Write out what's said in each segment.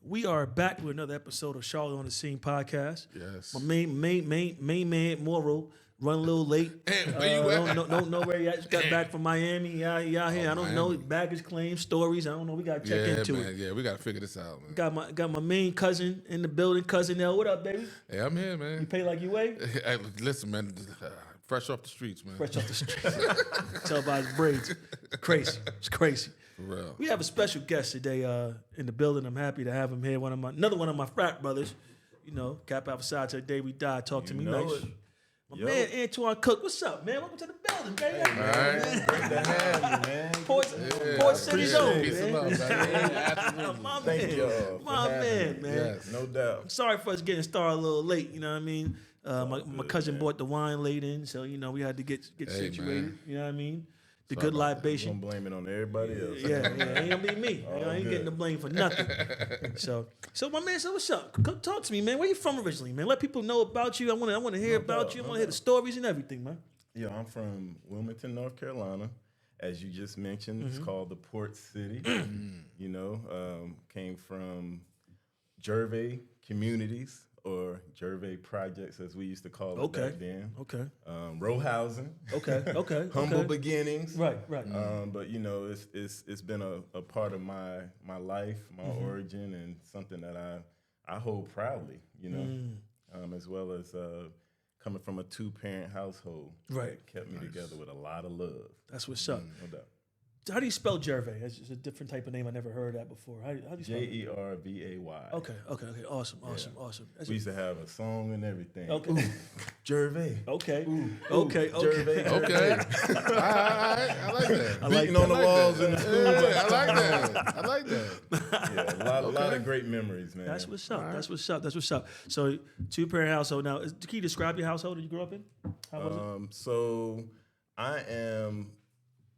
We are back with another episode of Charlotte on the Scene podcast. Yes. My main man, Moro, run a little late. Hey, where you at? Don't know where he at. Just got back from Miami. Yeah, here. I don't know. Miami. Baggage claims, stories. I don't know. We got to check into it. Yeah, we got to figure this out, man. Got my main cousin in the building. Cousin L, what up, baby? Hey, I'm here, man. You pay like you weigh? Hey, listen, man. Fresh off the streets, man. Fresh off the street. Tell by his braids. Crazy. It's crazy. For real. We have a special guest today in the building. I'm happy to have him here. Another one of my frat brothers. You know, cap outside till the day we die. Talk to me nice. My man, Antwaun Cook. What's up, man? Welcome to the building, baby. All right. Great to have you, man. Port City's own, Peace and love, man. My Thank man. y'all for My having man. Yes. No doubt. Sorry for us getting started a little late, you know what I mean? My cousin bought the wine late in, so, you know, we had to get situated, man. you know what I mean? The Sorry good about libation. I'm gonna blame it on everybody else. Yeah, ain't gonna be me. I ain't getting the blame for nothing. So my man said, "What's up? Come talk to me, man. Where you from originally, man? Let people know about you. I want to hear about you. I want to hear the stories and everything, man." Yeah, I'm from Wilmington, North Carolina. As you just mentioned, it's called the Port City. You know, came from Gervais communities, or Gervais projects, as we used to call it back then. Okay. Row housing. Okay. Humble beginnings. Right. But you know, it's been a part of my life, my origin, and something that I hold proudly. You know, as well as coming from a 2-parent household. Right. That kept me together with a lot of love. That's what's up. No doubt. How do you spell Gervais? It's just a different type of name. I never heard that before. How do you spell it? Jervay. Okay. Awesome. That's We used to have a song and everything. Okay. Ooh, Gervais. Okay. Gervais. Okay. All right. I like that. Beating on the walls in the school. Yeah, I like that. Yeah, a lot of great memories, man. That's what's up. That's what's up. So 2-parent household. Now, can you describe your household that you grew up in? How was it? So I am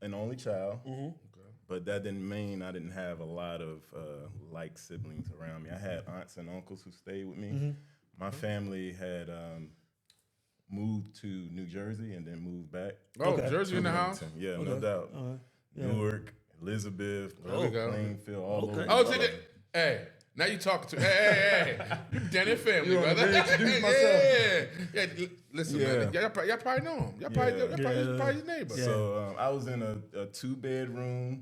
an only child, but that didn't mean I didn't have a lot of like siblings around me. I had aunts and uncles who stayed with me. My family had moved to New Jersey and then moved back. Oh, Jersey in the house? Yeah, no doubt. Newark, Elizabeth, Plainfield, all over. Oh, hey. Now you talking to hey. You Danny family, brother. Introduce myself. Yeah. Listen, man. Y'all probably know him. Y'all probably his neighbor. So I was in a 2-bedroom.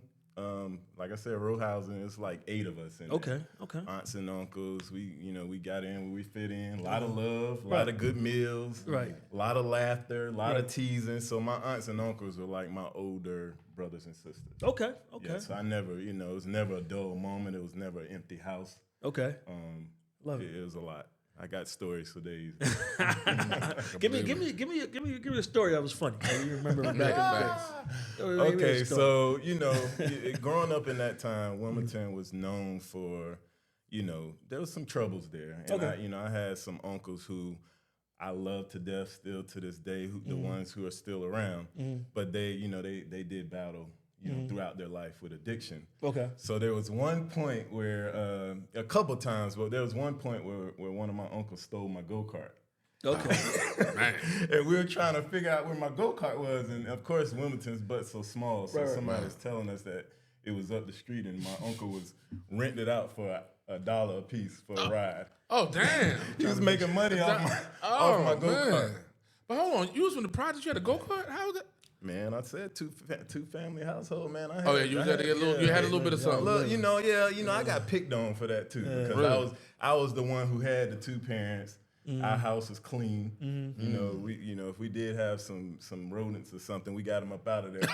Like I said, row housing. It's like 8 of us in there. Okay. Aunts and uncles. We got in where we fit in. A lot of love, a lot of good meals. Right. A lot of laughter, a lot of teasing. So my aunts and uncles were like my older brothers and sisters. Okay. Yeah, so I never, it was never a dull moment. It was never an empty house. Okay. Love it. It was a lot. I got stories for days. Give me a story that was funny. So you remember it back in the day. Okay, so growing up in that time, Wilmington was known for, there was some troubles there, and I had some uncles who I love to death still to this day, the ones who are still around, but they did battle. Throughout their life with addiction. Okay. So there was one point where, a couple times, but there was one point where one of my uncles stole my go-kart. Okay. And we were trying to figure out where my go-kart was, and of course Wilmington's but so small, so somebody was telling us that it was up the street, and my uncle was renting it out for $1 a piece for a ride. Oh, damn. He was making money off my go-kart. But hold on, you was from the project, you had a go-kart? How was that? Man, I said two family household, man. You had a little bit of something. Look, I got picked on for that too because really? I was the one who had the 2 parents. Our house was clean. If we did have some rodents or something, we got them up out of there.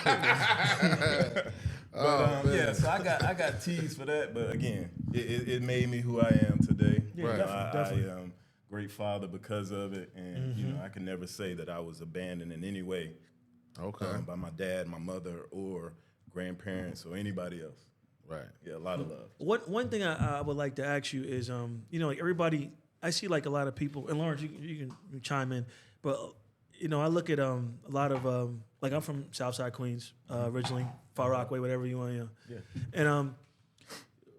So I got teased for that, but again, it made me who I am today. Yeah, definitely. I am a great father because of it, and I can never say that I was abandoned in any way. By my dad, my mother, or grandparents, or anybody else. Right. Yeah, a lot of love. One thing I would like to ask you is, like everybody, I see like a lot of people, and Lawrence, you can chime in, but I look at a lot of like I'm from Southside Queens originally, Far Rockaway, whatever you want, and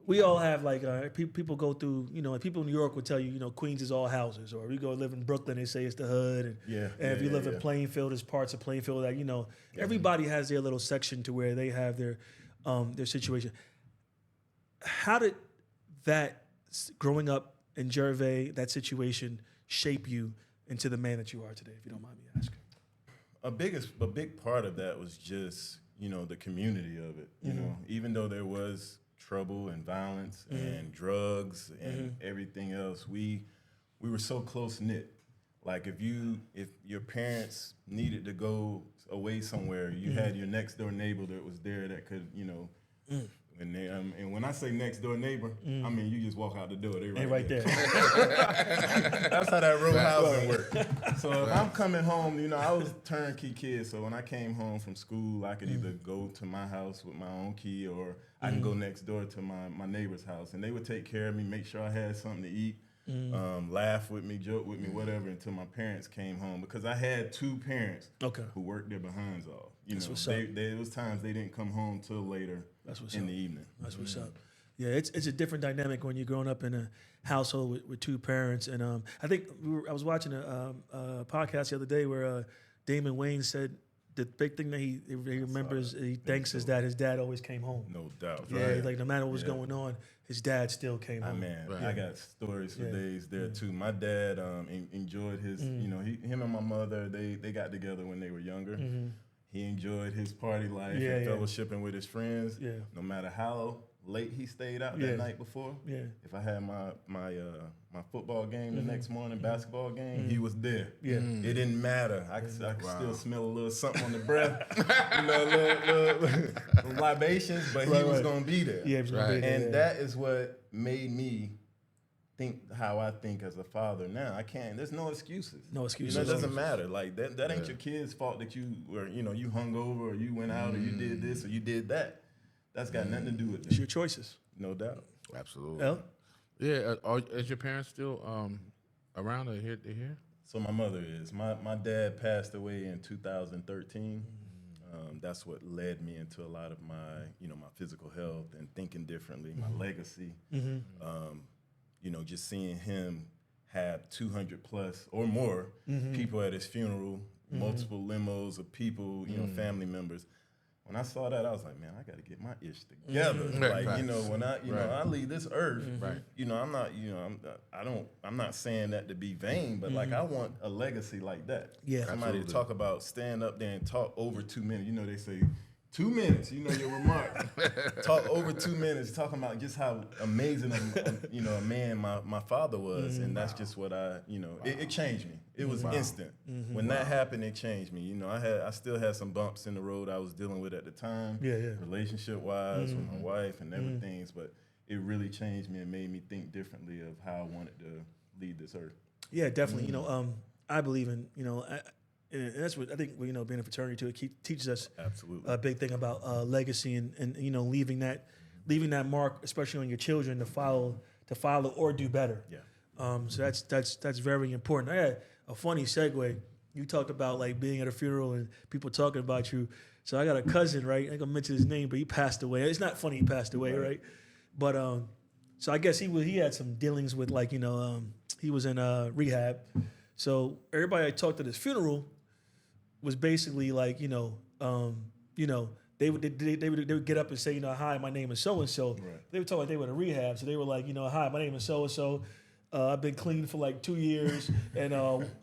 we all have like people go through, like people in New York would tell you, Queens is all houses, or we go live in Brooklyn, they say it's the hood, and if you live in Plainfield, there's parts of Plainfield that everybody has their little section to where they have their situation. How did that growing up in Gervais, that situation shape you into the man that you are today, if you don't mind me asking? A big part of that was just, the community of it. You know, even though there was trouble and violence and drugs and everything else, we were so close knit. Like if your parents needed to go away somewhere, you had your next door neighbor that was there that could, and when I say next door neighbor, I mean you just walk out the door, they right there. That's how that row housing worked. So if I'm coming home, I was a turnkey kid, so when I came home from school, I could either go to my house with my own key, or I can go next door to my neighbor's house, and they would take care of me, make sure I had something to eat. Laugh with me, joke with me, whatever, until my parents came home, because I had two parents who worked their behinds off. There was times they didn't come home till later in the evening. That's what's up. Yeah, it's a different dynamic when you're growing up in a household with two parents. And I think I was watching a podcast the other day where Damon Wayans said the big thing that he remembers, he thanks is that his dad always came home. No doubt. Yeah, right. Like no matter what was going on, his dad still came home. Man, I got stories for days there too. My dad enjoyed his, him and my mother, they got together when they were younger. He enjoyed his party life and fellowshipping with his friends. Yeah. No matter how late he stayed out that night before. Yeah. If I had my football game the next morning, basketball game, he was there. Yeah. It didn't matter. I could still smell a little something on the breath, little libations, but he was gonna be there. Yeah, he was gonna be there. And that is what made me think how I think as a father now. There's no excuses. No excuses. It doesn't matter. Like that ain't your kid's fault that you were, you hung over or you went out or you did this or you did that. That's got nothing to do with it. It's your choices. No doubt. Absolutely. El? Yeah. Is your parents still around or here? So my mother is. My dad passed away in 2013. That's what led me into a lot of my, my physical health and thinking differently, my legacy. Just seeing him have 200 plus or more people at his funeral, multiple limos of people, family members. When I saw that, I was like, man, I got to get my ish together. Like, when I leave this earth, I'm not saying that to be vain, but like I want a legacy like that. Yeah, somebody to talk about, stand up there and talk over 2 minutes. They say 2 minutes. Your remarks. Talk over 2 minutes, talking about just how amazing a man my father was, and that's just what it changed me. It was instant. When that happened, it changed me. I still had some bumps in the road I was dealing with at the time, relationship wise with my wife and everything. But it really changed me and made me think differently of how I wanted to lead this earth. Yeah, definitely. I believe in and that's what I think. Being a fraternity too, it teaches us absolutely a big thing about legacy and leaving that mark, especially on your children, to follow or do better. Yeah. So that's very important. I had a funny segue. You talked about like being at a funeral and people talking about you. So I got a cousin, right? I ain't gonna mention his name, but he passed away. It's not funny he passed away, right? But so I guess he had some dealings with he was in rehab. So everybody I talked at his funeral was basically like, they would get up and say, hi, my name is so and so. They were talking like they were in rehab, so they were like, hi, my name is so and so. I've been clean for like 2 years, and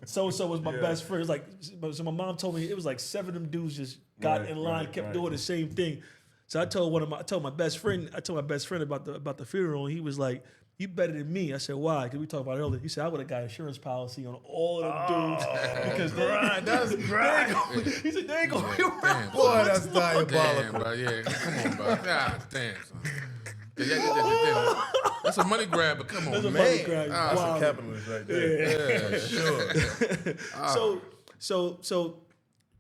so and so was my best friend. It was like, so my mom told me it was like 7 of them dudes just got in line, kept doing the same thing. So I told my best friend about the funeral, and he was like, "You better than me." I said, "Why?" Because we talked about it earlier. He said, "I would have got insurance policy on all of them dudes because that's right." He said, "They ain't gonna be around." Boy, that's diabolical. Damn, come on, bro. God damn, son. That's a money grab, but come on, man. That's a capitalist right there. Yeah, sure. So,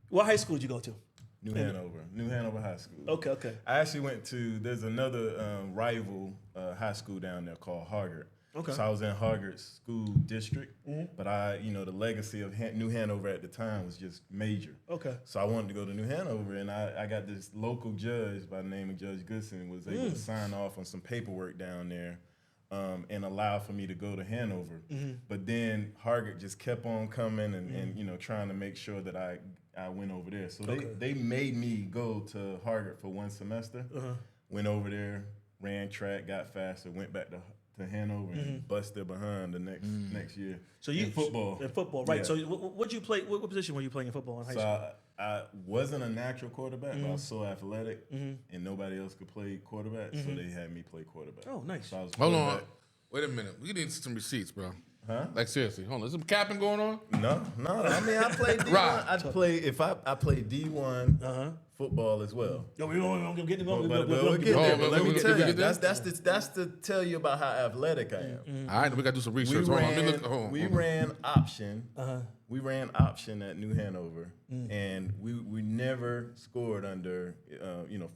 what high school did you go to? New Hanover High School. Okay. I actually went to, there's another rival high school down there called Hargard. Okay. So I was in Hargard School District, but the legacy of New Hanover at the time was just major. Okay. So I wanted to go to New Hanover, and I got this local judge by the name of Judge Goodson was able to sign off on some paperwork down there and allow for me to go to Hanover. But then Hargard just kept on coming and trying to make sure that I went over there. So they made me go to Hargard for 1 semester. Went over there, ran track, got faster, went back to to Hanover and bust their behind the next year. So you in football. In football, right? Yeah. So what you play? What position were you playing in football in high So school? I wasn't a natural quarterback, but I was so athletic, and nobody else could play quarterback, so they had me play quarterback. Oh, nice. So I was Hold on. quarterback. Wait a minute. We need some receipts, bro. Huh? Like seriously, hold on. Is some capping going on? No. I mean, I played D1. Right. I played D1 football as well. No, we don't get But we'll we'll get there. But let me we tell get you, there? that's to tell you about how athletic I am. All right, we got to do some We research. Hold on. Let me look. ran, Hold on. we ran option. We ran option at New Hanover, and we never scored under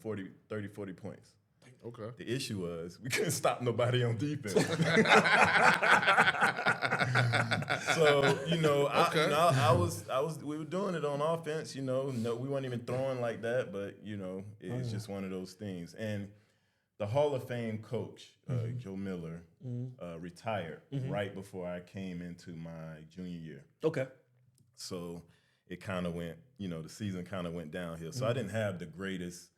30, 40 points. Okay. The issue was we couldn't stop nobody on defense. So we were doing it on offense. No, we weren't even throwing like that, but it's just one of those things. And the Hall of Fame coach, Joe Miller, retired right before I came into my junior year. Okay. So it kind of went, the season kind of went downhill. So I didn't have the greatest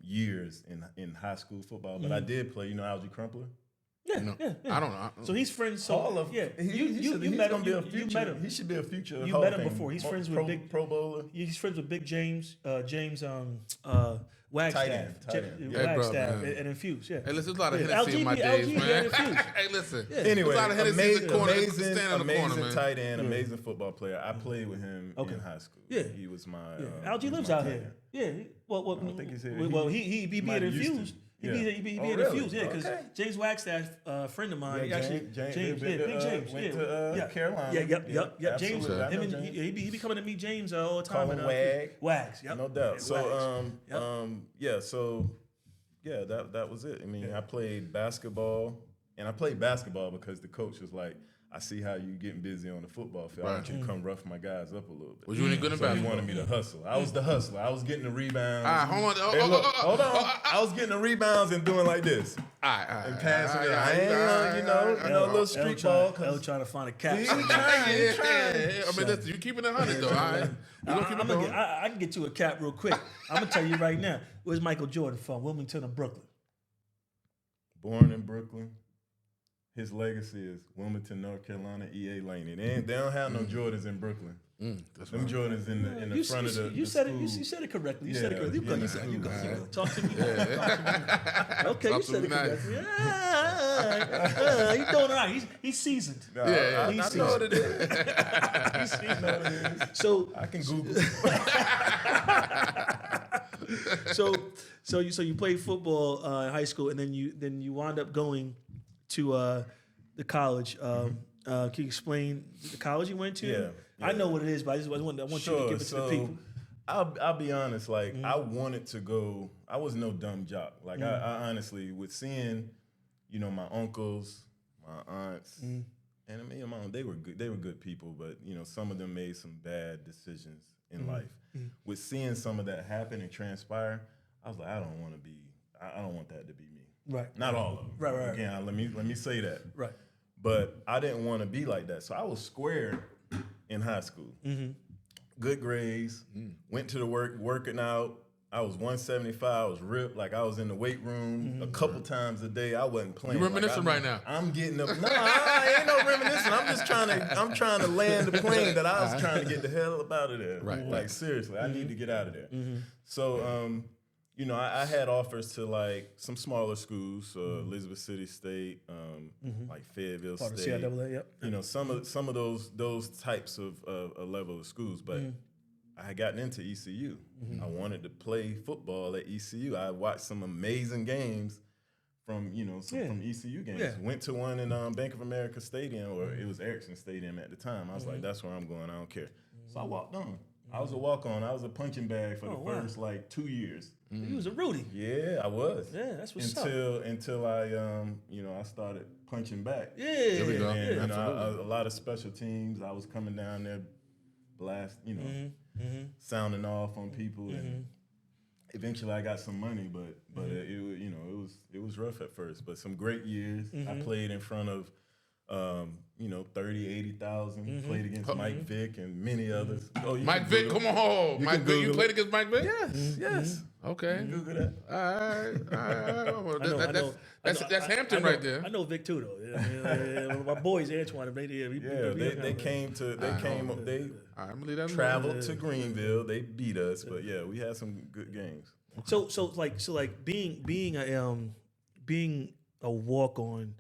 years in high school football, but I did play, Algie Crumpler. Yeah. I don't know. So he's friends. So All of yeah, he's met gonna him. be a You future. met him. He should be a future. You Hall met of him Fame before. He's friends with Pro Bowler. He's friends with Big James. Wagstaff. Tight end. Hey, bro, Wagstaff man. and Infuse. Yeah. Hey, listen, there's a lot of Yeah, Hennessy in my days, LG, man. Infuse. Hey, listen. Anyway, There's a lot of Hennessy in the corner. amazing Stand in the corner, man. tight end, amazing football player. I played with him Okay. in high school. Yeah. He was my. Algie he was lives my out tight here. end. Yeah. Well, I don't think he's here. Well, he be might at have used to. Infused. He Yeah. be Oh, at really? Infused. Yeah, because Okay. James Wagstaff, friend of mine. Yeah, actually, James, Big James. went yeah. to Carolina. Yep. James, Absolutely. I know him and James. he be coming to meet James all the time. Call him and, Wag. Wags. Yep. No doubt. Yeah, So, Wags. that was it. I mean, I played basketball, and I played basketball because the coach was like, I see how you getting busy on the football field. I want you to come rough my guys up a little bit. Was you any good in So he basketball? wanted me to hustle. I was the hustler. I was getting the rebounds. All right, hold on. Hey, look, hold on. I was getting the rebounds and doing like this. All right. And passing it. I ain't, a little street ball. L trying to find a cap. He Yeah. trying. I mean, listen, you keeping it 100 though, all right? You gonna keep it going? I can get you a cap real quick. I'm gonna tell you right now. Where's Michael Jordan from? Wilmington or Brooklyn? Born in Brooklyn. His legacy is Wilmington, North Carolina, E.A. Laney. They don't have no Jordans in Brooklyn. That's Them right. Jordans in the front of the You the said it. school. You said it correctly. You Yeah, said it correctly. yeah, You said it. You yeah. go. Talk to me. Talk to me. Okay, you Talk to said me it nice. correctly. He's doing all right. He's seasoned. Nah, Yeah, I he's know what it is. He's I know what it is. So I can Google. so you played football in high school, and then you wound up going to the college. Can you explain the college you went to? Yeah. I know what it is, but I want you to give it to the people. I'll be honest. Like I wanted to go. I was no dumb jock. Like I honestly, with seeing, my uncles, my aunts, and me and my mom, they were good. They were good people, but some of them made some bad decisions in life. With seeing some of that happen and transpire, I was like, I don't want to be. I don't want that to be me. Right. Not all of them. Right. Again, let me say that. Right. But I didn't want to be like that. So I was square in high school. Good grades. Went to the working out. I was 175. I was ripped. Like I was in the weight room a couple times a day. I wasn't playing. You reminiscing right now? I'm getting up. No, I ain't no reminiscing. I'm trying to land the plane that I was trying to get the hell up out of there. Right. Like seriously, I need to get out of there. So I had offers to like some smaller schools, Elizabeth City State, like Fayetteville Part of State. CIAA, yep. Some of those types of level of schools, but I had gotten into ECU. I wanted to play football at ECU. I watched some amazing games from from ECU games. Yeah. Went to one in Bank of America Stadium, or it was Erickson Stadium at the time. I was like, that's where I'm going. I don't care. So I walked on. I was a walk-on. I was a punching bag for the first 2 years. You was a Rudy. Yeah, I was. Yeah, that's what's up. Until I I started punching back. Yeah. There we go. And Absolutely. a lot of special teams. I was coming down there, sounding off on people, and eventually I got some money. But it was rough at first. But some great years. I played in front of 30, 80,000. Played against Mike Vick and many others. Oh, you Mike can Vick, Google- come on. you Mike can Vick, you Google played it. against Mike Vick? Yes, yes. Okay. Google that. All right. I know. That's Hampton I know, right there. I know Vic too, though. Yeah. My boys, Antwaun, They came they All right, I'm gonna leave that alone. traveled to Greenville. They beat us, but yeah, we had some good games. So being a walk on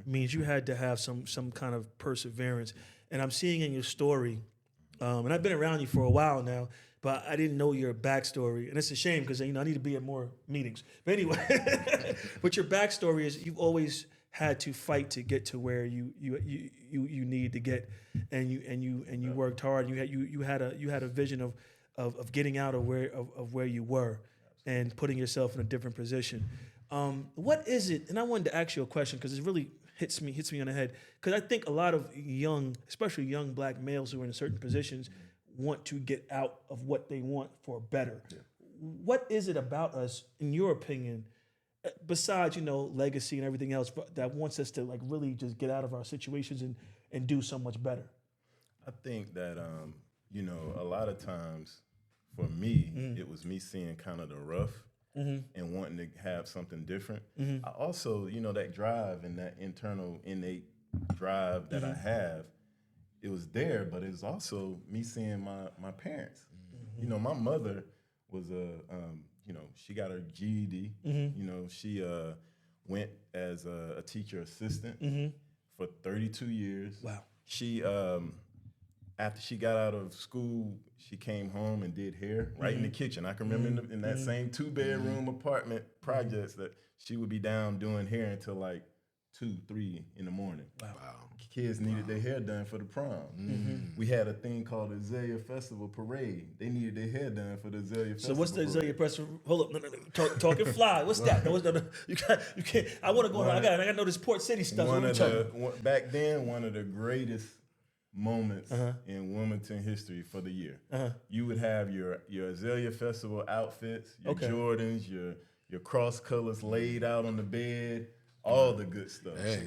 means you had to have some kind of perseverance. And I'm seeing in your story, and I've been around you for a while now, but I didn't know your backstory, and it's a shame because I need to be at more meetings. But anyway, but your backstory is you've always had to fight to get to where you need to get, and you worked hard. You had a vision of getting out of where you were, and putting yourself in a different position. What is it? And I wanted to ask you a question because it really hits me on the head. Because I think a lot of especially young black males who are in certain positions, want to get out of what they want for better. Yeah. What is it about us, in your opinion, besides legacy and everything else, that wants us to really just get out of our situations and do so much better? I think that a lot of times for me, it was me seeing kind of the rough. And wanting to have something different. I also, that drive and that internal innate drive that I have, it was there, but it was also me seeing my parents. My mother was she got her GED. She went as a teacher assistant for 32 years. Wow. She after she got out of school, she came home and did hair right in the kitchen. I can remember in that same 2-bedroom apartment projects that she would be down doing hair until like 2, 3 in the morning. Wow. Kids needed their hair done for the prom. We had a thing called the Azalea Festival Parade. They needed their hair done for the Azalea Festival. So what's the Parade. Azalea Festival? Hold up, no. Talking fly. What's that? You can't. I want to go. I got to know this Port City stuff. Back then, one of the greatest moments in Wilmington history for the year. You would have your Azalea Festival outfits, your Jordans, your cross colors laid out on the bed, all the good stuff. Hey,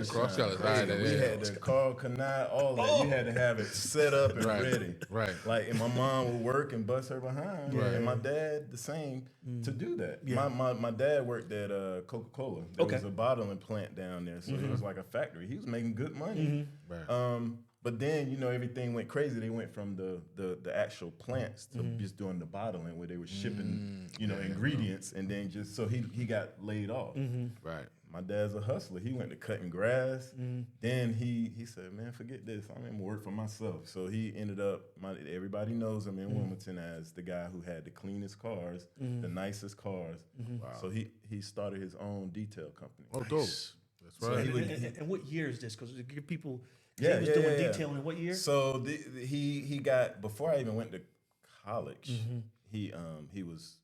cross colors. We had the Carl Kanai, all that. You had to have it set up and ready. Right. Like, and my mom would work and bust her behind, and my dad the same to do that. Yeah. My dad worked at Coca-Cola. There was a bottling plant down there, so it was like a factory. He was making good money. Right. But then, everything went crazy. They went from the actual plants to just doing the bottling where they were shipping, ingredients, and then just so he got laid off. Right. My dad's a hustler. He went to cutting grass. Then he said, man, forget this. I'm going to work for myself. So he ended up, everybody knows him in Wilmington as the guy who had the cleanest cars, the nicest cars. Wow. So he started his own detail company. Oh, dope. That's right. And what year is this? Because to give people... He was doing detailing in what year? So he got, before I even went to college, he was,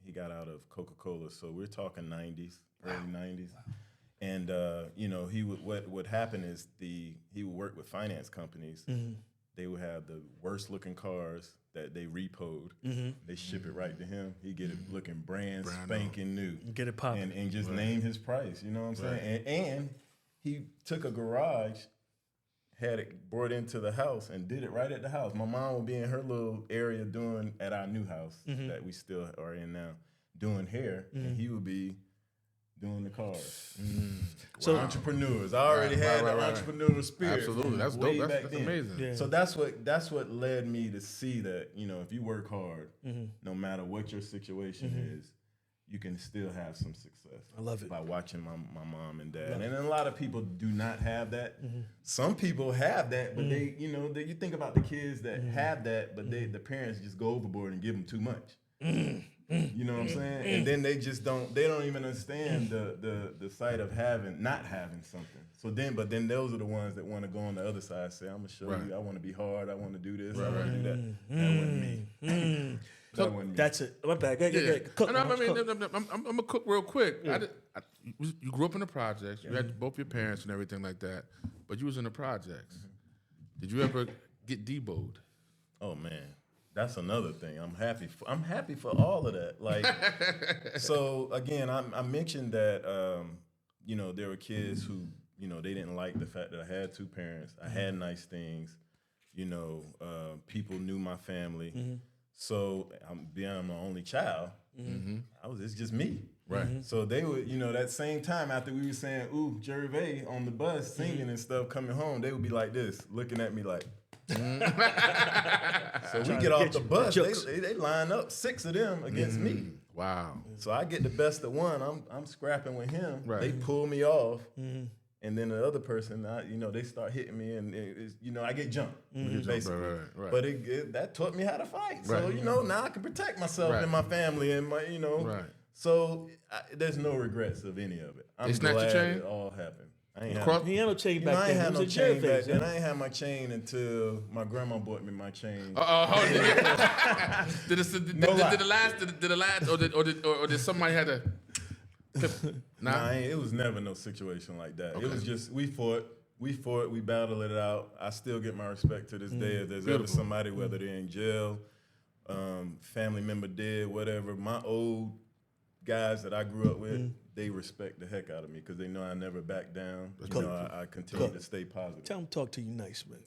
he got out of Coca-Cola. So we're talking 90s, early 90s. Wow. And, he would, what happened is he would work with finance companies. They would have the worst looking cars that they repoed. They ship it right to him. He get it looking brand spanking new. Get it popping. And just name his price, you know what I'm saying? And he took a garage, had it brought into the house and did it right at the house. My mom would be in her little area doing at our new house that we still are in now, doing hair, and he would be doing the cars. So entrepreneurs. I already had the entrepreneurial spirit. Absolutely, that's dope. That's amazing. Yeah. So that's what led me to see that if you work hard, no matter what your situation is, you can still have some success. I love it. By watching my mom and dad. And a lot of people do not have that. Some people have that, but they, you think about the kids that have that, but the parents just go overboard and give them too much. You know what I'm saying? And then they don't even understand the sight of not having something. But then those are the ones that want to go on the other side and say, I'm going to show you, I want to be hard, I want to do this, I want to do that. That wasn't me. That's it. My bad. Cook. I'm gonna cook real quick. You grew up in the projects. You had both your parents and everything like that, but you was in the projects. Did you ever get deboed? Oh man, that's another thing. I'm happy for all of that. Like, so again, I mentioned that there were kids who you know, they didn't like the fact that I had two parents. I had nice things. You know, people knew my family. So being I'm the only child, it's just me. Right. So they would, you know, that same time after we were saying, ooh, Jervay on the bus singing and stuff coming home, they would be like this, looking at me like. So we get off the bus, they line up, 6 of them against me. Wow. So I get the best of one, I'm scrapping with him. Right. They pull me off. And then the other person, you know, they start hitting me, and you know, I get jumped, basically. Right. But that taught me how to fight. So you know, now I can protect myself and my family and my, you know. Right. So there's no regrets of any of it. I'm snatched your glad chain? it all happened. I ain't He had no chain you know, back I then. ain't had It was no a chain Jervay, back then. I ain't had my chain until my grandma bought me my chain. Did the last, or did somebody had to? Nah, it was never no situation like that. Okay. It was just we fought, we battled it out. I still get my respect to this day. If there's ever somebody, whether they're in jail, family member dead, whatever, my old guys that I grew up with, they respect the heck out of me because they know I never back down. You know, I continue to stay positive. Tell him talk to you nice, man.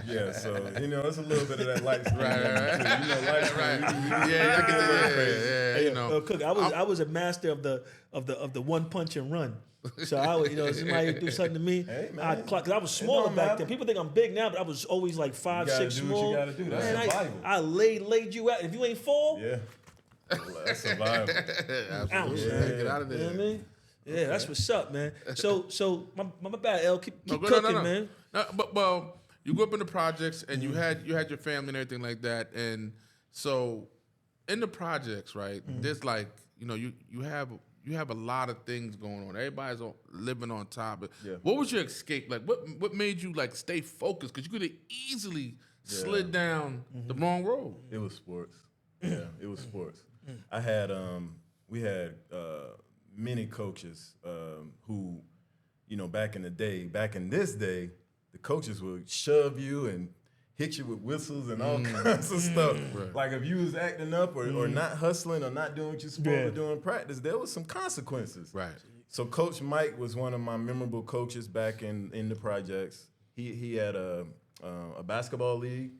Yeah, so you know, it's a little bit of that light skin. Right. You know, light skin. Yeah, you know. Cook, I was a master of the one punch and run. So I would, you know, somebody would do something to me, Hey, man. I'd clock. Cause I was smaller don't back matter. then. People think I'm big now, but I was always like 5'6" do small. what you gotta do. That's Man, survival. I laid you out. If you ain't fall, Yeah, that's survival. ounce. Yeah, get out of You know what I there. mean? Yeah, that's what's up, man. So my bad, L. Keep No, cooking, no. man. No, but well, you grew up in the projects, and you had your family and everything like that, and so in the projects, right? There's like, you know, you have a lot of things going on. Everybody's living on top. Yeah. What was your escape like? What made you like stay focused? Because you could have easily slid down the wrong road. It was sports. Yeah, it was sports. I had we had many coaches who, you know, back in this day, the coaches would shove you and hit you with whistles and all kinds of stuff. Right. Like if you was acting up or not hustling or not doing what you're supposed to do in practice, there was some consequences. Right. So Coach Mike was one of my memorable coaches back in the projects. He had a basketball league,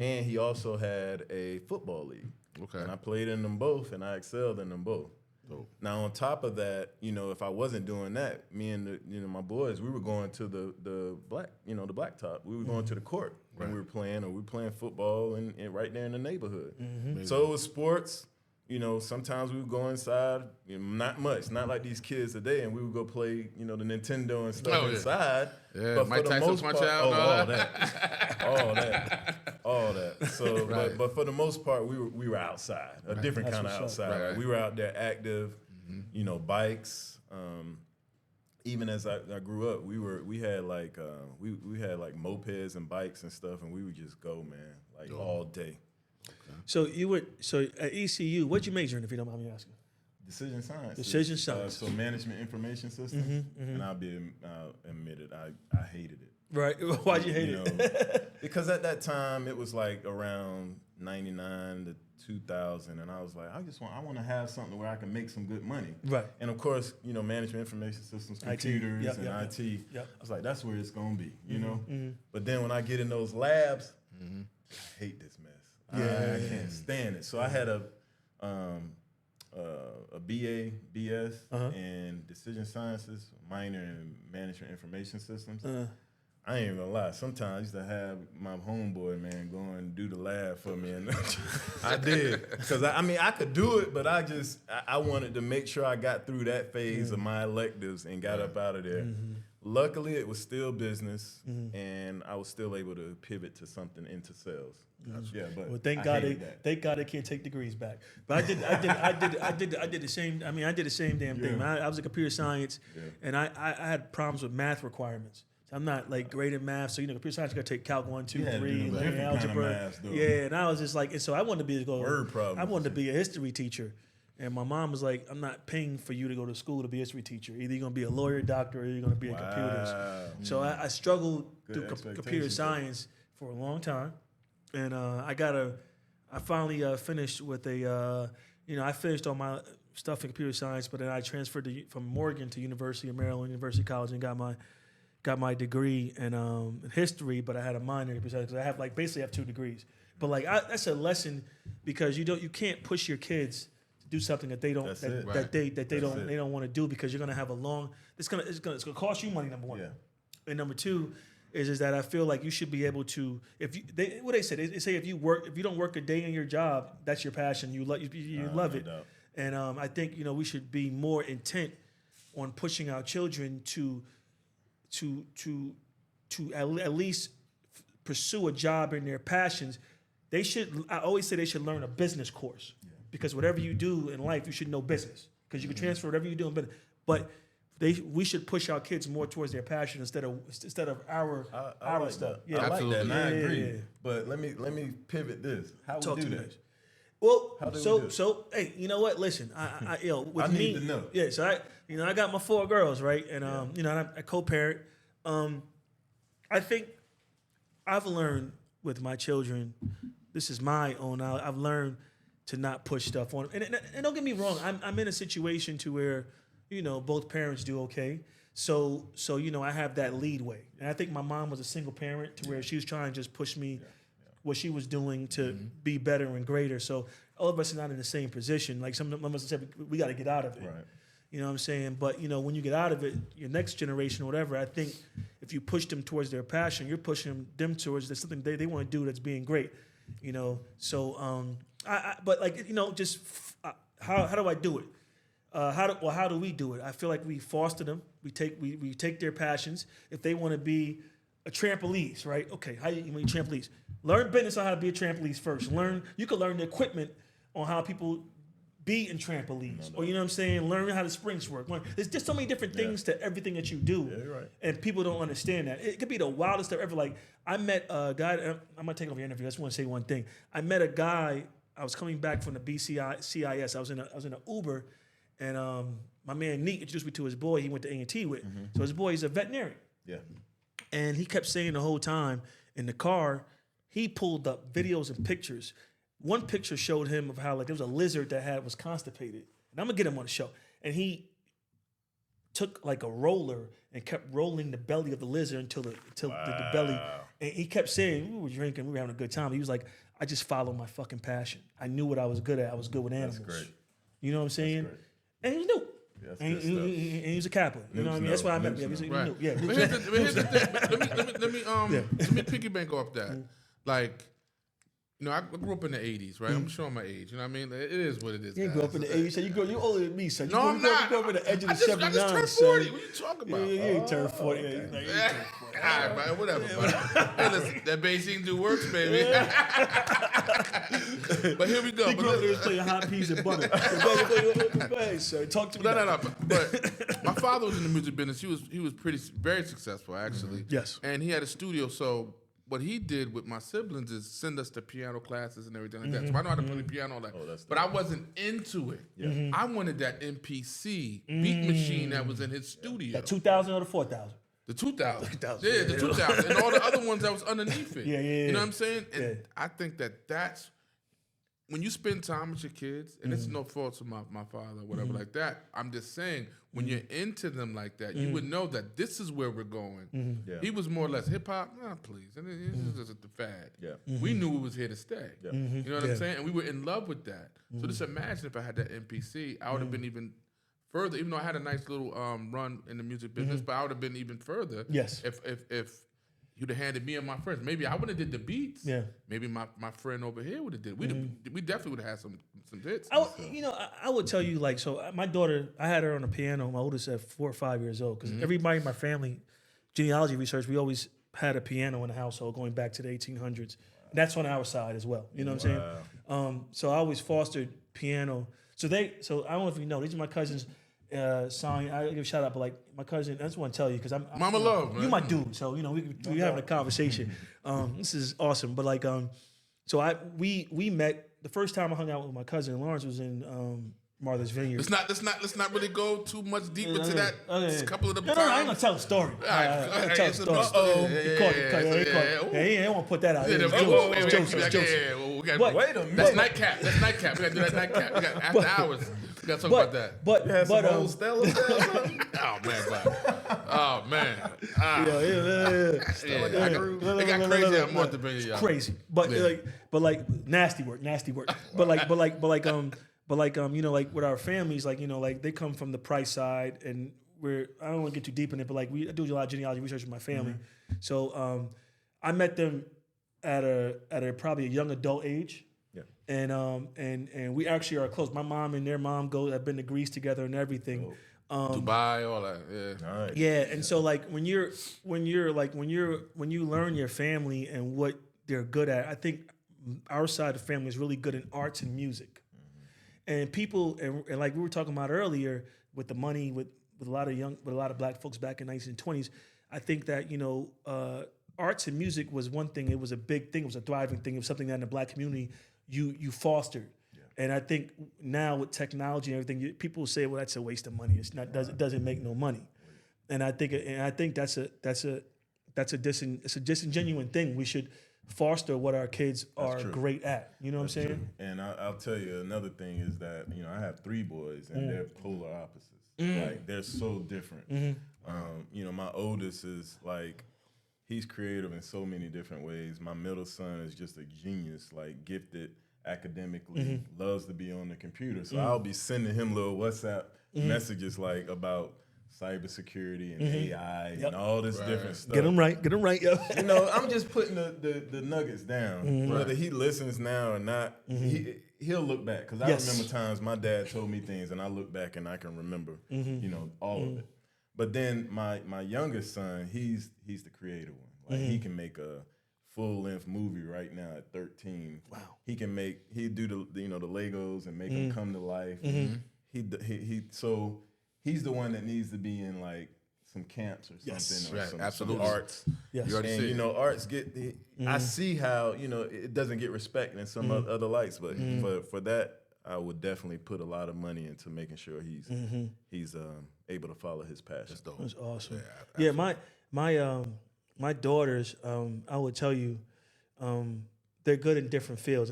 and he also had a football league. Okay. And I played in them both, and I excelled in them both. Dope. Now on top of that, you know, if I wasn't doing that, me and my boys, we were going to the blacktop. We were going to the court when we were playing, or we were playing football and right there in the neighborhood. So it was sports. You know, sometimes we would go inside, you know, not much, not like these kids today, and we would go play, you know, the Nintendo and stuff inside. Yeah, but Mike for the Tyson most punch part, out and all that. So, but for the most part, we were outside, a different kind of outside. Right. We were out there active, you know, bikes. Even as I grew up, we had like mopeds and bikes and stuff, and we would just go, man, like all day. So at ECU, what'd you major in, if you don't mind me asking? Decision science. Decision science. So management information systems, and I'll admit it, I hated it. Right. Why'd you hate it? Because at that time it was like around 99 to 2000, and I was like, I want to have something where I can make some good money. Right. And of course, you know, management information systems, computers, Yep, and yep, IT. yep. I was like, that's where it's gonna be, you know. But then when I get in those labs, I hate this mess. I can't stand it. So I had a BA, BS in decision sciences, minor in management information systems. I ain't even gonna lie. Sometimes I used to have my homeboy, man, go and do the lab for me, and I did, because I mean I could do it, but I wanted to make sure I got through that phase of my electives and got up out of there. Luckily, it was still business, and I was still able to pivot to something into sales. Yeah, but Well, thank God they can't take degrees back. But I did the same. I mean, I did the same damn thing. Man. I was in computer science, and I had problems with math requirements. So I'm not like great at math. So computer science, you got to take Calc 1, 2, 3, linear algebra. And I was just like, and so I wanted to be I wanted to be a history teacher. And my mom was like, I'm not paying for you to go to school to be a history techer. Either you're going to be a lawyer, doctor, or you're going to be in computers. So I struggled through computer science for a long time. And I finally finished with I finished all my stuff in computer science, but then I transferred from Morgan to University of Maryland, University College, and got my degree in history. But I had a minor because I have basically have 2 degrees. But that's a lesson because you can't push your kids to do something that they don't they don't want to do because you're gonna have a long. It's gonna cost you money. Number one, and number two. Is that I feel like you should be able to they say if you don't work a day in your job, that's your passion, you love it. Doubt. And I think we should be more intent on pushing our children to at least pursue a job in their passions. I always say they should learn a business course because whatever you do in life you should know business because you can transfer whatever you do in business. But we should push our kids more towards their passion instead of our like stuff. That. Yeah, I like that. And I agree. Yeah. But let me pivot this. How we do that? Well, so hey, you know what? Listen, I need to know. Yeah, so I got my 4 girls, right? And and I co-parent. I think I've learned with my children. This is my own. I've learned to not push stuff on them. And don't get me wrong. I'm in a situation to where. Both parents do okay. So I have that leadway. And I think my mom was a single parent to where she was trying to just push me what she was doing to be better and greater. So all of us are not in the same position. Like some of us said, we got to get out of it. Right. You know what I'm saying? But, when you get out of it, your next generation or whatever, I think if you push them towards their passion, you're pushing them towards something they want to do that's being great. So how do I do it? How do we do it? I feel like we foster them. We take their passions. If they want to be a trampolines, right? Okay, how you mean trampolines? Learn business on how to be a trampolines first. You can learn the equipment on how people be in trampolines, or you know what I'm saying. Learn how the springs work. There's just so many different things to everything that you do, you're right. And people don't understand that. It could be the wildest stuff ever. Like I met a guy. I'm gonna take over your interview. I just want to say one thing. I met a guy. I was coming back from the CIS. I was in an Uber. And my man Neat introduced me to his boy he went to A&T with. Mm-hmm. So his boy is a veterinarian. Yeah. And he kept saying the whole time in the car, he pulled up videos and pictures. One picture showed him of how there was a lizard that was constipated. And I'm going to get him on the show. And he took a roller and kept rolling the belly of the lizard until the belly. And he kept saying, we were drinking, we were having a good time. He was like, I just followed my fucking passion. I knew what I was good at. I was good with animals. That's great. You know what I'm saying? And he knew. And he was a Kappa. You know what I mean? That's why I met him. Right. Yeah. But here's the thing. Let me piggyback off that. I grew up in the 80s, right? I'm showing my age. You know what I mean? It is what it is. You grew up in the 80s. So you older than me, son. No, I'm not. You grew up in the edge of the 79, I just turned 40. What are you talking about? Yeah, you turned 40. Okay. All right, man, whatever. Hey, listen, that Beijing do works, baby. But here we go. He grew up there playing hot peas and butter. Go ahead, sir. Talk to me. No. But my father was in the music business. He was very successful, actually. Yes. And he had a studio, so what he did with my siblings is send us to piano classes and everything like that. So I know how to play the piano, all that. But I wasn't into it. Yeah. I wanted that MPC beat machine that was in his studio. That 2000 or the 4000? The 2000. Yeah, the 2000. And all the other ones that was underneath it. Yeah. You know what I'm saying? And I think that's when you spend time with your kids, and it's no fault to my father or whatever like that. I'm just saying, when you're into them like that, you would know that this is where we're going. Yeah. He was more or less hip hop. Nah, please. And this is just the fad. Yeah. We knew it was here to stay. Yeah. You know what I'm saying? And we were in love with that. So just imagine if I had that MPC, I would have been even further. Even though I had a nice little run in the music business, but I would have been even further. Yes. If you'd have handed me and my friends. Maybe I would have did the beats. Yeah. Maybe my friend over here would have did. We definitely would have had some hits. I would tell you my daughter, I had her on the piano. My oldest at 4 or 5 years old because everybody in my family, genealogy research, we always had a piano in the household going back to the 1800s. That's on our side as well. You know what I'm saying? So I always fostered piano. So I don't know if you know, these are my cousins. Song, I give a shout out, but my cousin, I just want to tell you because I'm Mama Love, man. You my dude, so we having a conversation. This is awesome, but we met the first time I hung out with my cousin Lawrence was in Martha's Vineyard. Let's not really go too much deeper to that. Just a couple of the times. No, I ain't gonna tell a story. I'm gonna tell a story. He ain't want to put that out. Wait a minute. But That's nightcap. We gotta do that nightcap. We got after hours. We gotta talk about that. But You had some old Stella there or something? Oh man, but, oh man. Ah. yeah. It got crazy at Montebello. It's crazy, but nasty work. You know, like with our families, like, you know, like they come from the Price side, and I don't want to get too deep in it, but like I do a lot of genealogy research with my family, so I met them at a probably a young adult age. Yeah. And we actually are close. My mom and their mom have been to Greece together and everything. Dubai, all that. Yeah. All right. Yeah, and so like when you learn your family and what they're good at, I think our side of the family is really good in arts and music. And people and like we were talking about earlier with the money with a lot of black folks back in the 1920s, I think that, you know, arts and music was one thing. It was a big thing. It was a thriving thing. It was something that in the black community you fostered. And I think now with technology and everything, people say, "Well, that's a waste of money. It's not. It doesn't make no money." And I think that's a disingenuous thing. We should foster what our kids are great at. You know what I'm saying? True. And I'll tell you another thing is that, you know, I have 3 boys and they're polar opposites. Like they're so different. You know, my oldest is like, he's creative in so many different ways. My middle son is just a genius, like gifted academically, loves to be on the computer. So I'll be sending him little WhatsApp messages like about cybersecurity and AI and all this different stuff. Get them right, yo. You know, I'm just putting the nuggets down. Whether he listens now or not, he'll look back. Because I remember times my dad told me things and I look back and I can remember, you know, all of it. But then my youngest son, he's the creative one. Like he can make a full-length movie right now at 13. Wow. He can do the Legos and make them come to life. So he's the one that needs to be in like some camps or something, or some arts. Yes. And you know, arts I see how, you know, it doesn't get respect in some other lights, but for that, I would definitely put a lot of money into making sure he's able to follow his passion. That's awesome. Yeah, my daughters, I would tell you, they're good in different fields,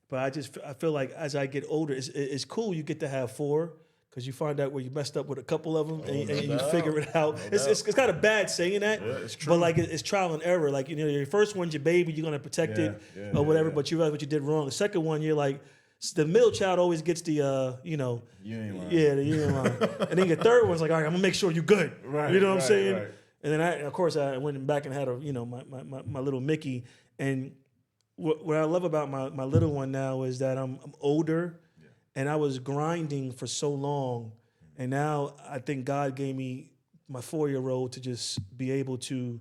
but I feel like as I get older, it's cool. You get to have 4 because you find out where you messed up with a couple of them, and you figure it out. It's kind of bad saying that, it's true. but like it's trial and error. Like, you know, your first one's your baby, you're gonna protect it or whatever, but you realize what you did wrong. The second one, you're like, the middle child always gets the, you know, You ain't lying. yeah, you ain't lying. And then your third one's like, all right, I'm gonna make sure you're good. Right, You know what I'm saying? right. And then of course, I went back and had my little Mickey. And what I love about my little one now is that I'm older, and I was grinding for so long, and now I think God gave me my 4-year-old to just be able to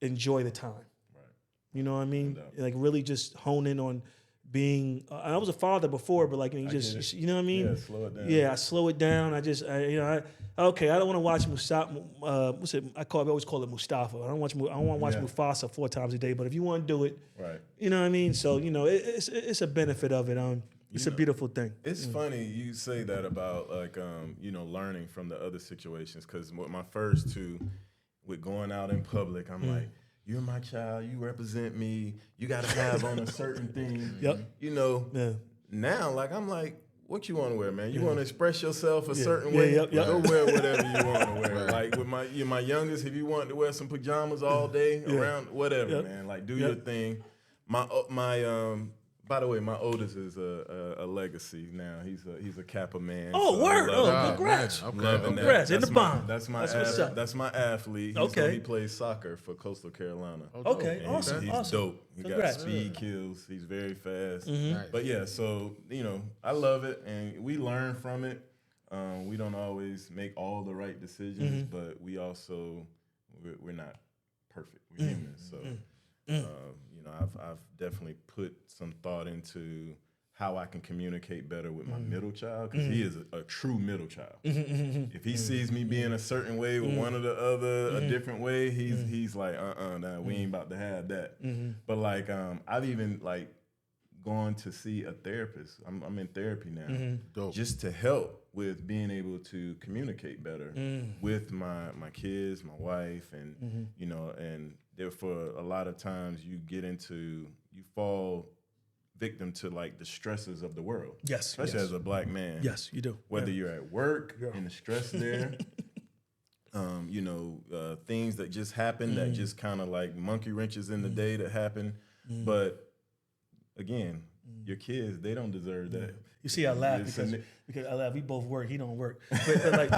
enjoy the time. Right. You know what I mean? No. Like really just hone in on being. I was a father before, but like you know what I mean? Yeah, slow it down. Yeah, I slow it down. I don't want to watch Mustafa. What's it? I always call it Mustafa. I don't want to watch Mufasa 4 times a day. But if you want to do it, right? You know what I mean. So you know, it's a benefit of it. It's a beautiful thing. It's funny you say that about like you know, learning from the other situations, because with my first 2, with going out in public, I'm like, you're my child, you represent me, you got to have on a certain thing. Yep. You know. Yeah. Now, like I'm like, what you want to wear, man? You want to express yourself a certain way? Go wear whatever you want to wear. Like with my youngest, if you want to wear some pajamas all day around, whatever, man. Like do your thing. By the way, my oldest is a legacy now. He's a Kappa man. Oh, so word! Congrats! I'm loving that. Congrats! In the bond. That's my athlete. He plays soccer for Coastal Carolina. Okay, And awesome. He's dope. He Congrats. got speed kills. He's very fast. Nice. But yeah, so you know, I love it, and we learn from it. We don't always make all the right decisions, but we also we're not perfect. We're humans, so. You know, I've definitely put some thought into how I can communicate better with my middle child, because he is a true middle child. If he sees me being a certain way with one or the other, a different way, he's like, nah, we ain't about to have that. But like, I've even like gone to see a therapist. I'm in therapy now, just to help with being able to communicate better with my kids, my wife, and you know, and therefore a lot of times you fall victim to like the stresses of the world. Yes. Especially as a black man. Yes, you do. Whether you're at work and the stress there, things that just happen that just kind of like monkey wrenches in the day that happen. But again, your kids, they don't deserve that. You see, I laugh because I laugh. We both work. He don't work. But like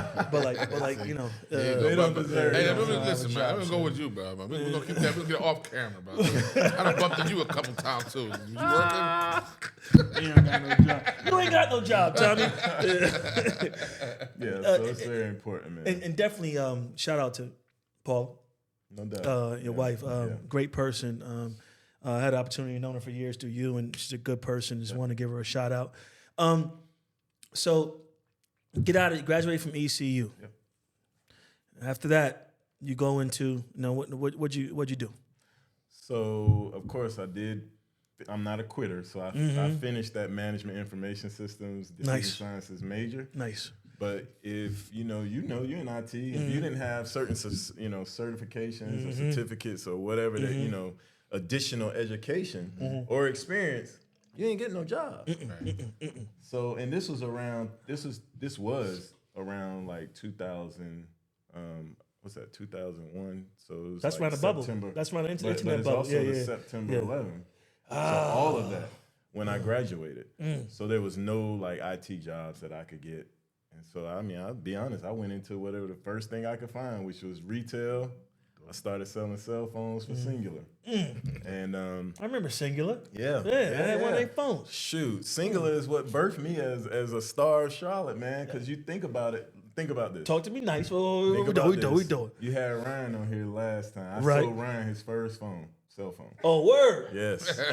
they don't deserve Hey, it. listen, man. I'm gonna go with you, bro. We're gonna keep that. We'll get it off camera, bro. I done bumped into you a couple times too. You working? You ain't got no job. You ain't got no job, Tommy. Yeah, so it's very important, man. And definitely shout out to Paul, No doubt. your wife. Great person. I had the opportunity to know her for years through you, and she's a good person. Just want to give her a shout out. So graduate from ECU. Yep. After that, you go into what'd you do? So of course I did. I'm not a quitter, so I finished that management information systems decision sciences major. Nice. But if you're in IT, if you didn't have certain certifications or certificates or whatever that additional education or experience, you ain't getting no job. So, and this was around like 2000. What's that? 2001. So it was That's like around the bubble. September. That's around the internet But it's bubble. also the September 11. So all of that when I graduated. So there was no like IT jobs that I could get. And so, I mean, I'll be honest, I went into whatever the first thing I could find, which was retail. I started selling cell phones for Singular. And I remember Singular. Yeah. I had one of their phones. Shoot, Singular is what birthed me as a star of Charlotte, man, because you think about it. Think about this. Talk to me nice. We Think do about it. You had Ryan on here last time. I Right. sold Ryan his first cell phone. Oh, word. Yes. So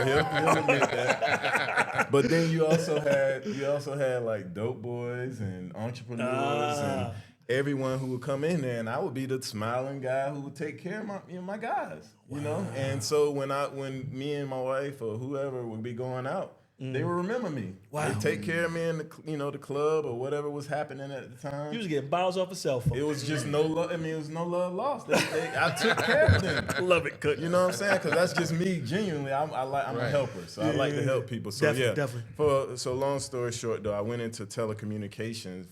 he'll admit that. But then you also had like dope boys and entrepreneurs and everyone who would come in there, and I would be the smiling guy who would take care of my guys, you know. And so when me and my wife or whoever would be going out, they would remember me. Wow. They take care of me in the club or whatever was happening at the time. You was getting bottles off a cell phone. It was just no love. I mean, it was no love lost. I took care of them. Love it, Cook. You know what I'm saying? Because that's just me. Genuinely, I'm a helper, so I like to help people. So Definitely. So long story short, though, I went into telecommunications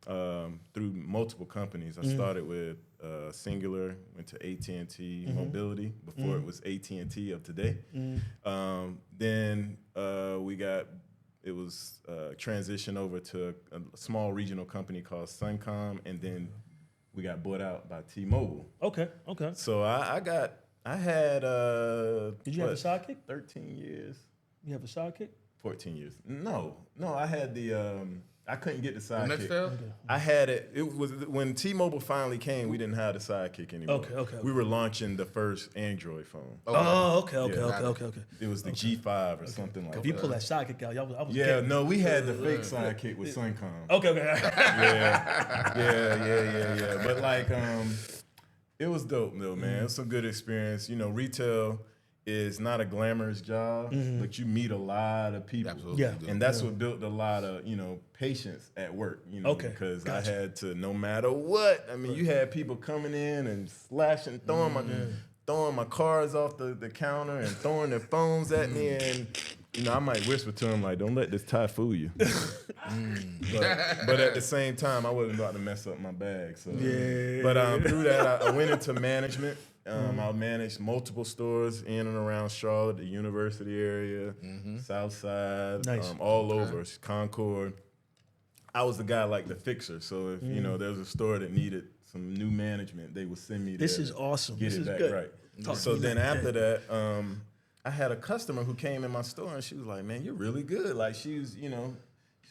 through multiple companies. I started with Singular, went to AT&T Mobility before it was AT&T of today. Then it was transitioned over to a small regional company called Suncom, and then we got bought out by T-Mobile. Okay. So I had Did you have a sidekick? 13 years. You have a sidekick? 14 years. No, I had I couldn't get the sidekick. Nextel? I had it. It was when T-Mobile finally came. We didn't have the sidekick anymore. Okay. We were launching the first Android phone. Okay. It was the G5 or something like If that. you pull that sidekick out, I was Yeah, no, we had the fake sidekick with Suncom. Okay. Yeah. But like, it was dope though, man. It was some good experience. You know, retail is not a glamorous job, but you meet a lot of people. Absolutely. Yeah. And that's what built a lot of, patience at work, because Gotcha. I had to, no matter what, I mean, you had people coming in and slashing, throwing my cards off the counter and throwing their phones at me, and I might whisper to them like, "Don't let this tie fool you." But at the same time, I wasn't about to mess up my bag. So, but through that, I went into management. I managed multiple stores in and around Charlotte, the university area, South Side, Nice. all over, Concord. I was the guy like the fixer. So if there was a store that needed some new management, they would send me there. This is awesome. Get This it is back good. right. So then after that, I had a customer who came in my store and she was like, "Man, you're really good." Like she's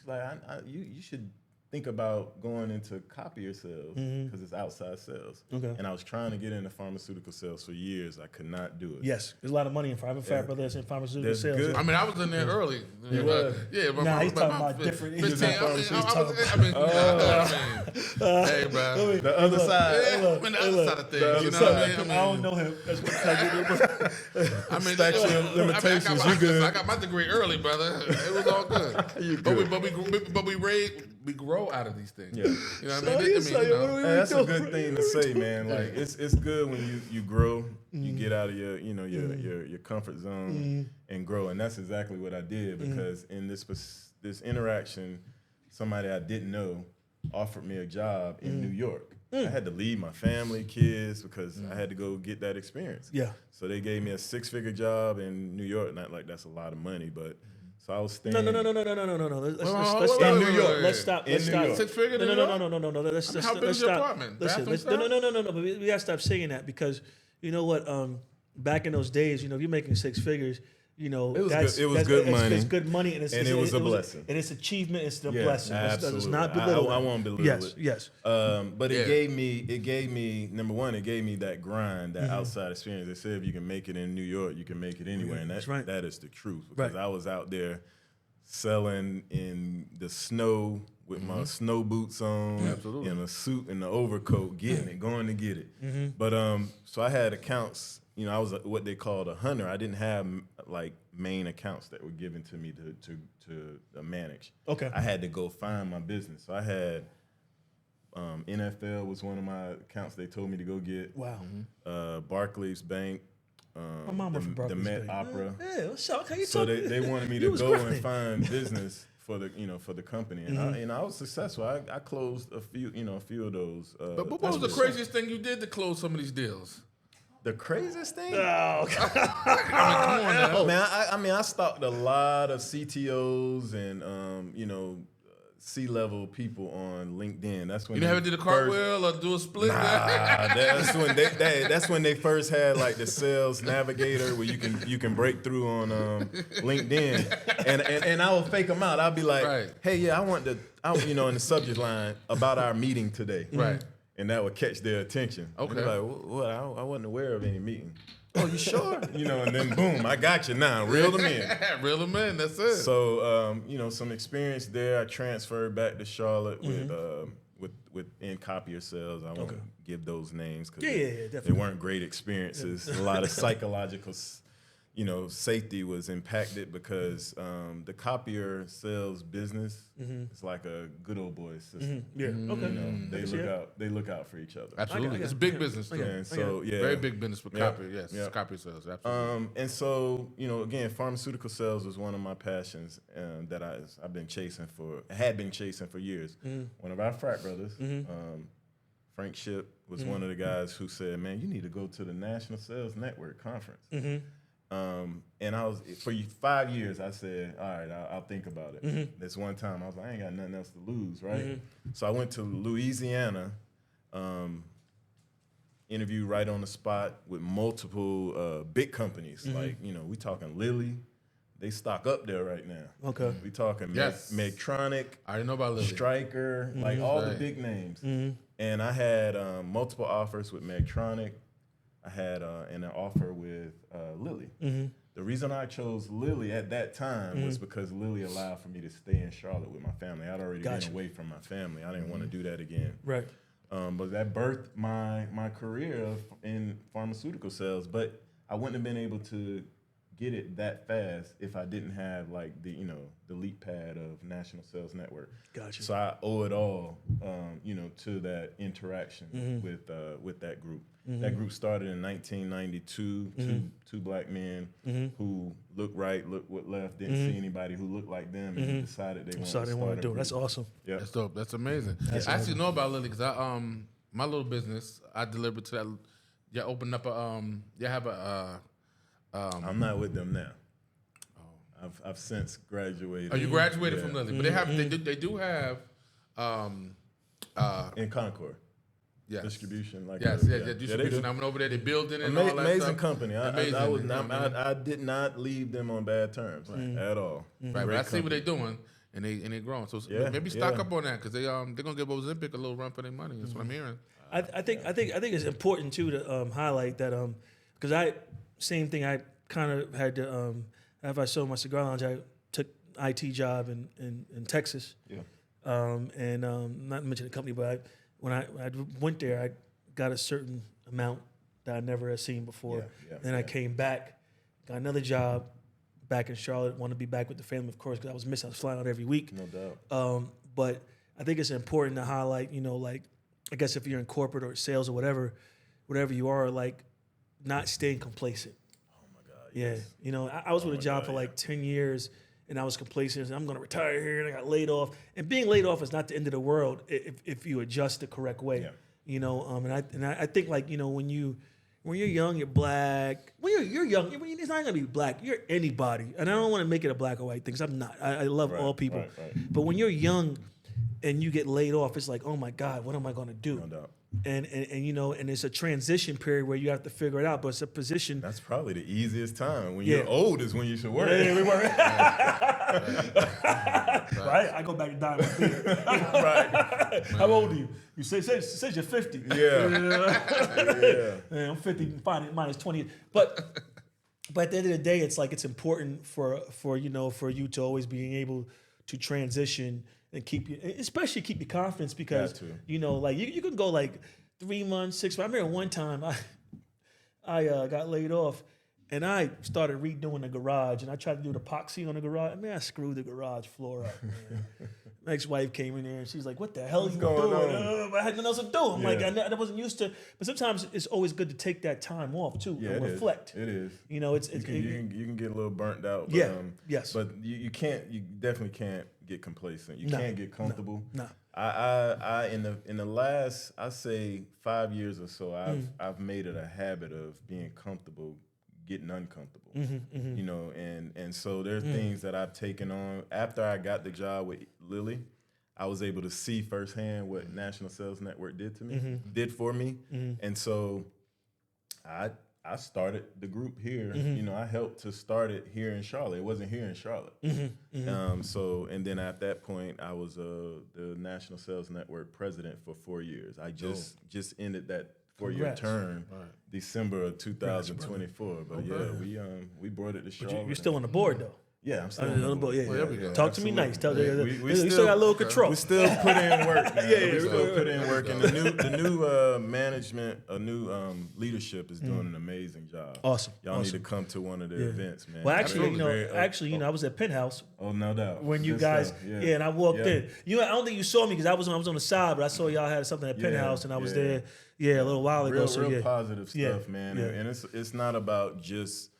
like, "You should think about going into copier sales because it's outside sales." Okay. And I was trying to get into pharmaceutical sales for years. I could not do it. Yes, there's a lot of money in fat brothers in pharmaceutical That's sales. good. I mean, I was in there early. was? Yeah, but Nah, he's talking about different. He's Hey, bro. The other side. Yeah, the other side of things. You know what I mean? I don't know him. That's what I mean, Statute of limitations, you good. I got my degree early, brother. It was all good. You But good. we we grow out of these things. Yeah. You know what I mean? Hey, that's a good thing to say, man. Like it's good when you grow, you get out of your your comfort zone and grow, and that's exactly what I did because in this interaction, somebody I didn't know offered me a job in New York. I had to leave my family, kids, because I had to go get that experience. Yeah. So they gave me a 6-figure job in New York. Not like that's a lot of money, but so I was staying. No. Let's stop. In New York. Let's stop. Let's stop. 6-figure? No. Let's how big let's is your stop. apartment? Listen, Bathroom no. We gotta stop saying that because you know what? Back in those days, if you're making 6 figures, it was good money. It's good money, and it was a blessing. And it's achievement. It's the Yeah, blessing. absolutely. Let's not belittle. I won't belittle it. Yes. But it gave me number one. It gave me that grind, that outside experience. They said if you can make it in New York, you can make it anywhere, and That's right. that is the truth. Because Right. I was out there selling in the snow with my snow boots on, Absolutely. and a suit and the overcoat, going to get it. But so I had accounts. I was what they called a hunter. I didn't have like main accounts that were given to me to manage. Okay. I had to go find my business. So I had NFL was one of my accounts they told me to go get. Wow. Barclays Bank. My mom worked for the Barclays Met Bank. Opera. Yeah, what's up? How you So talking? they wanted me You to was go and grinding. find business for the company, and I was successful. I closed a few of those. But what was the craziest thing you did to close some of these deals? The craziest thing? Oh, Come on now. Oh man, I stalked a lot of CTOs and C-level people on LinkedIn. That's when You never did a cartwheel or do a split? that's when they first had like the sales navigator where you can break through on LinkedIn, and I would fake them out. I'd be like, Right. hey, yeah, in the subject line about our meeting today, Right. and that would catch their attention. Okay. And they're like, what? I wasn't aware of any meeting. Oh, you sure? And then boom, I got you now. Reel them in. Reel them in. That's it. So, some experience there. I transferred back to Charlotte with in copier sales. I won't give those names because they definitely. weren't great experiences. A lot of psychological, safety was impacted because the copier sales business is like a good old boy system. Yeah. Okay. They look out for each other. Absolutely. It's big business too. And so Very big business for Yep. copy. Yes. Yep. Copy sales. Absolutely. And so, again, pharmaceutical sales was one of my passions that I've been chasing for years. One of our frat brothers, Frank Ship, was one of the guys who said, man, you need to go to the National Sales Network conference. And I was, for 5 years, I said, all right, I'll think about it. This one time, I was like, I ain't got nothing else to lose, right? So I went to Louisiana, interviewed right on the spot with multiple big companies. Like, we talking Lilly. They stock up there right now. Okay. We talking Yes. Medtronic, I didn't know about Lily. Stryker, like all the Right. big names. And I had multiple offers with Medtronic. I had an offer with Lilly. The reason I chose Lilly at that time was because Lilly allowed for me to stay in Charlotte with my family. I'd already been away from my family. I didn't want to do that again. Right. But that birthed my career in pharmaceutical sales. But I wouldn't have been able to get it that fast if I didn't have like the leap pad of National Sales Network. Gotcha. So I owe it all to that interaction with that group. That group started in 1992. Two black men who looked right, looked left, didn't see anybody who looked like them, and decided they wanted So to they start want a to do it. group. That's awesome. Yeah. That's dope. That's amazing. I actually know about Lily because my little business, I delivered to that. You opened up you have a. I'm not with them now. I've since graduated. Oh, you graduated from Lily, but they have Mm-hmm. they do have in Concord. yes. Distribution, like Yes, yeah, distribution. they I do. went over there. They built it and all that Amazing stuff. company. I Amazing. I did not leave them on bad terms at all. Right, but I see what they're doing, and they growing. So Yeah, maybe stock yeah. up on that because they're gonna give Ozempic a little run for their money. That's what I'm hearing. I think it's important too to highlight that because same thing I kind of had to after I sold my cigar lounge, I took IT job in Texas. Yeah. And not to mention the company, but when I went there, I got a certain amount that I never had seen before. Yeah, Then I came back, got another job back in Charlotte. Wanted to be back with the family, of course, because I was missing. I was flying out every week. No doubt. But I think it's important to highlight, like, I guess if you're in corporate or sales or whatever you are, like, not staying complacent. Oh my God. Yeah. Yes. I was with a job for like 10 years and I was complacent. I'm going to retire here and I got laid off. And being laid off is not the end of the world if you adjust the correct way. Yeah. And I think, like, when you're young, you're black. When you're young, it's not gonna be black. You're anybody, and I don't want to make it a black or white thing. Cause I'm not. I love all people. Right. But when you're young, and you get laid off, it's like, oh my God, what am I gonna do? No doubt. And it's a transition period where you have to figure it out. But it's a position. That's probably the easiest time. When you're old is when you should work. Yeah, we work. Right? I go back and dye my beard. Right. How old are you? You say you're 50. Yeah. Man, I'm 50, fine, minus 20. But at the end of the day, it's like it's important for you to always being able to transition and especially keep your confidence, because like you can go like 3 months, 6 months. I remember one time I got laid off. And I started redoing the garage, and I tried to do the epoxy on the garage. I mean, I screwed the garage floor up, man. My ex-wife came in there, and she's like, what the hell are you doing? I had nothing else to do. I'm like, I wasn't used to. But sometimes it's always good to take that time off, too, and reflect. It is. You can get a little burnt out. But, yes. But you definitely can't get complacent. You can't get comfortable. No. I in the last, I say 5 years or so, I've made it a habit of being comfortable getting uncomfortable, and so there's things that I've taken on. After I got the job with Lily, I was able to see firsthand what National Sales Network did for me, and so I started the group here. I helped to start it here in Charlotte. It wasn't here in Charlotte. So, and then at that point, I was the National Sales Network president for 4 years. I just ended that 4-year term, December of 2024. But we brought it to Charlotte. You're still on the board, though. Yeah, I'm still on the board. Yeah, there we go. Talk to me nice. We still got a little control. We still put in work, man. We still put in work. And the new management, leadership is doing an amazing job. Awesome. Y'all need to come to one of the events, man. Well, actually, I was at Penthouse. Oh, no doubt. When you guys, and I walked in. I don't think you saw me because I was on the side, but I saw y'all had something at Penthouse, and I was there, a little while ago. Real positive stuff, man. And it's not about just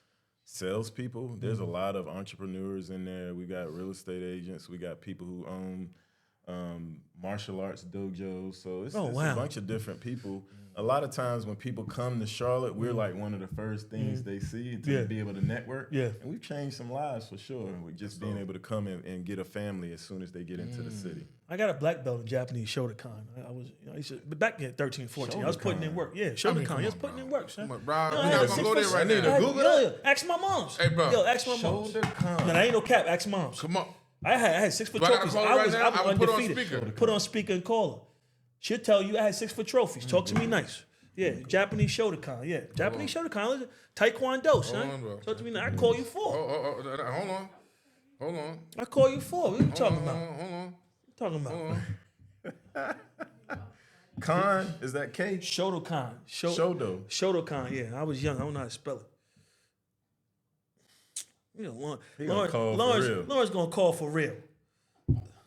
salespeople. There's a lot of entrepreneurs in there. We got real estate agents. We got people who own martial arts dojos. So it's a bunch of different people. A lot of times when people come to Charlotte, we're like one of the first things they see to be able to network. Yeah. And we've changed some lives for sure. With just being able to come and get a family as soon as they get into the city. I got a black belt in Japanese Shotokan. But back in 13, 14, I was putting in work. Yeah, Shotokan. I was putting in work, son. Rob, we're not going to go there right now. Google that. Ask my moms. Hey, bro. Ask my moms. Shotokan. Man, I ain't no cap. Ask moms. Come on. I had 6 foot Do I gotta trophies. call her I right was now? I will put on undefeated. speaker. Put on speaker and call her. She'll tell you I had 6 foot trophies. Talk to me nice. Yeah, Japanese Shotokan. Yeah, Japanese Shotokan. Taekwondo, son. Hold on, Talk to me nice. I call you 4. Hold on. I call you 4. What are you talking about? Hold on. What you talking about? Khan, is that K? Shotokan. Shotokan, yeah. I was young. I don't know how to spell it. Lawrence gonna call for real.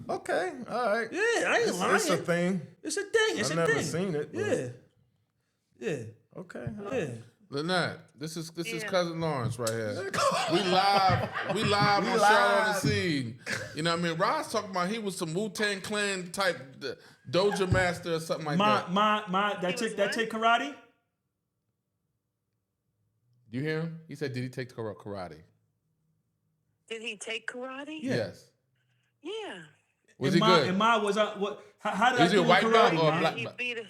Okay, all right. Yeah, I ain't lying. It's a thing. It's a thing. I've never seen it. Yeah. Okay. Yeah. Lynette, this is cousin Lawrence right here. we live on Charlotte on the Scene. You know what I mean? Rod's talking about he was some Wu-Tang Clan type doja master or something like that. That take karate? You hear him? He said, did he take karate? Did he take karate? Yes. Yeah. Was he good? And Ma was what? How did Is I he do a white karate? belt or a black He belt?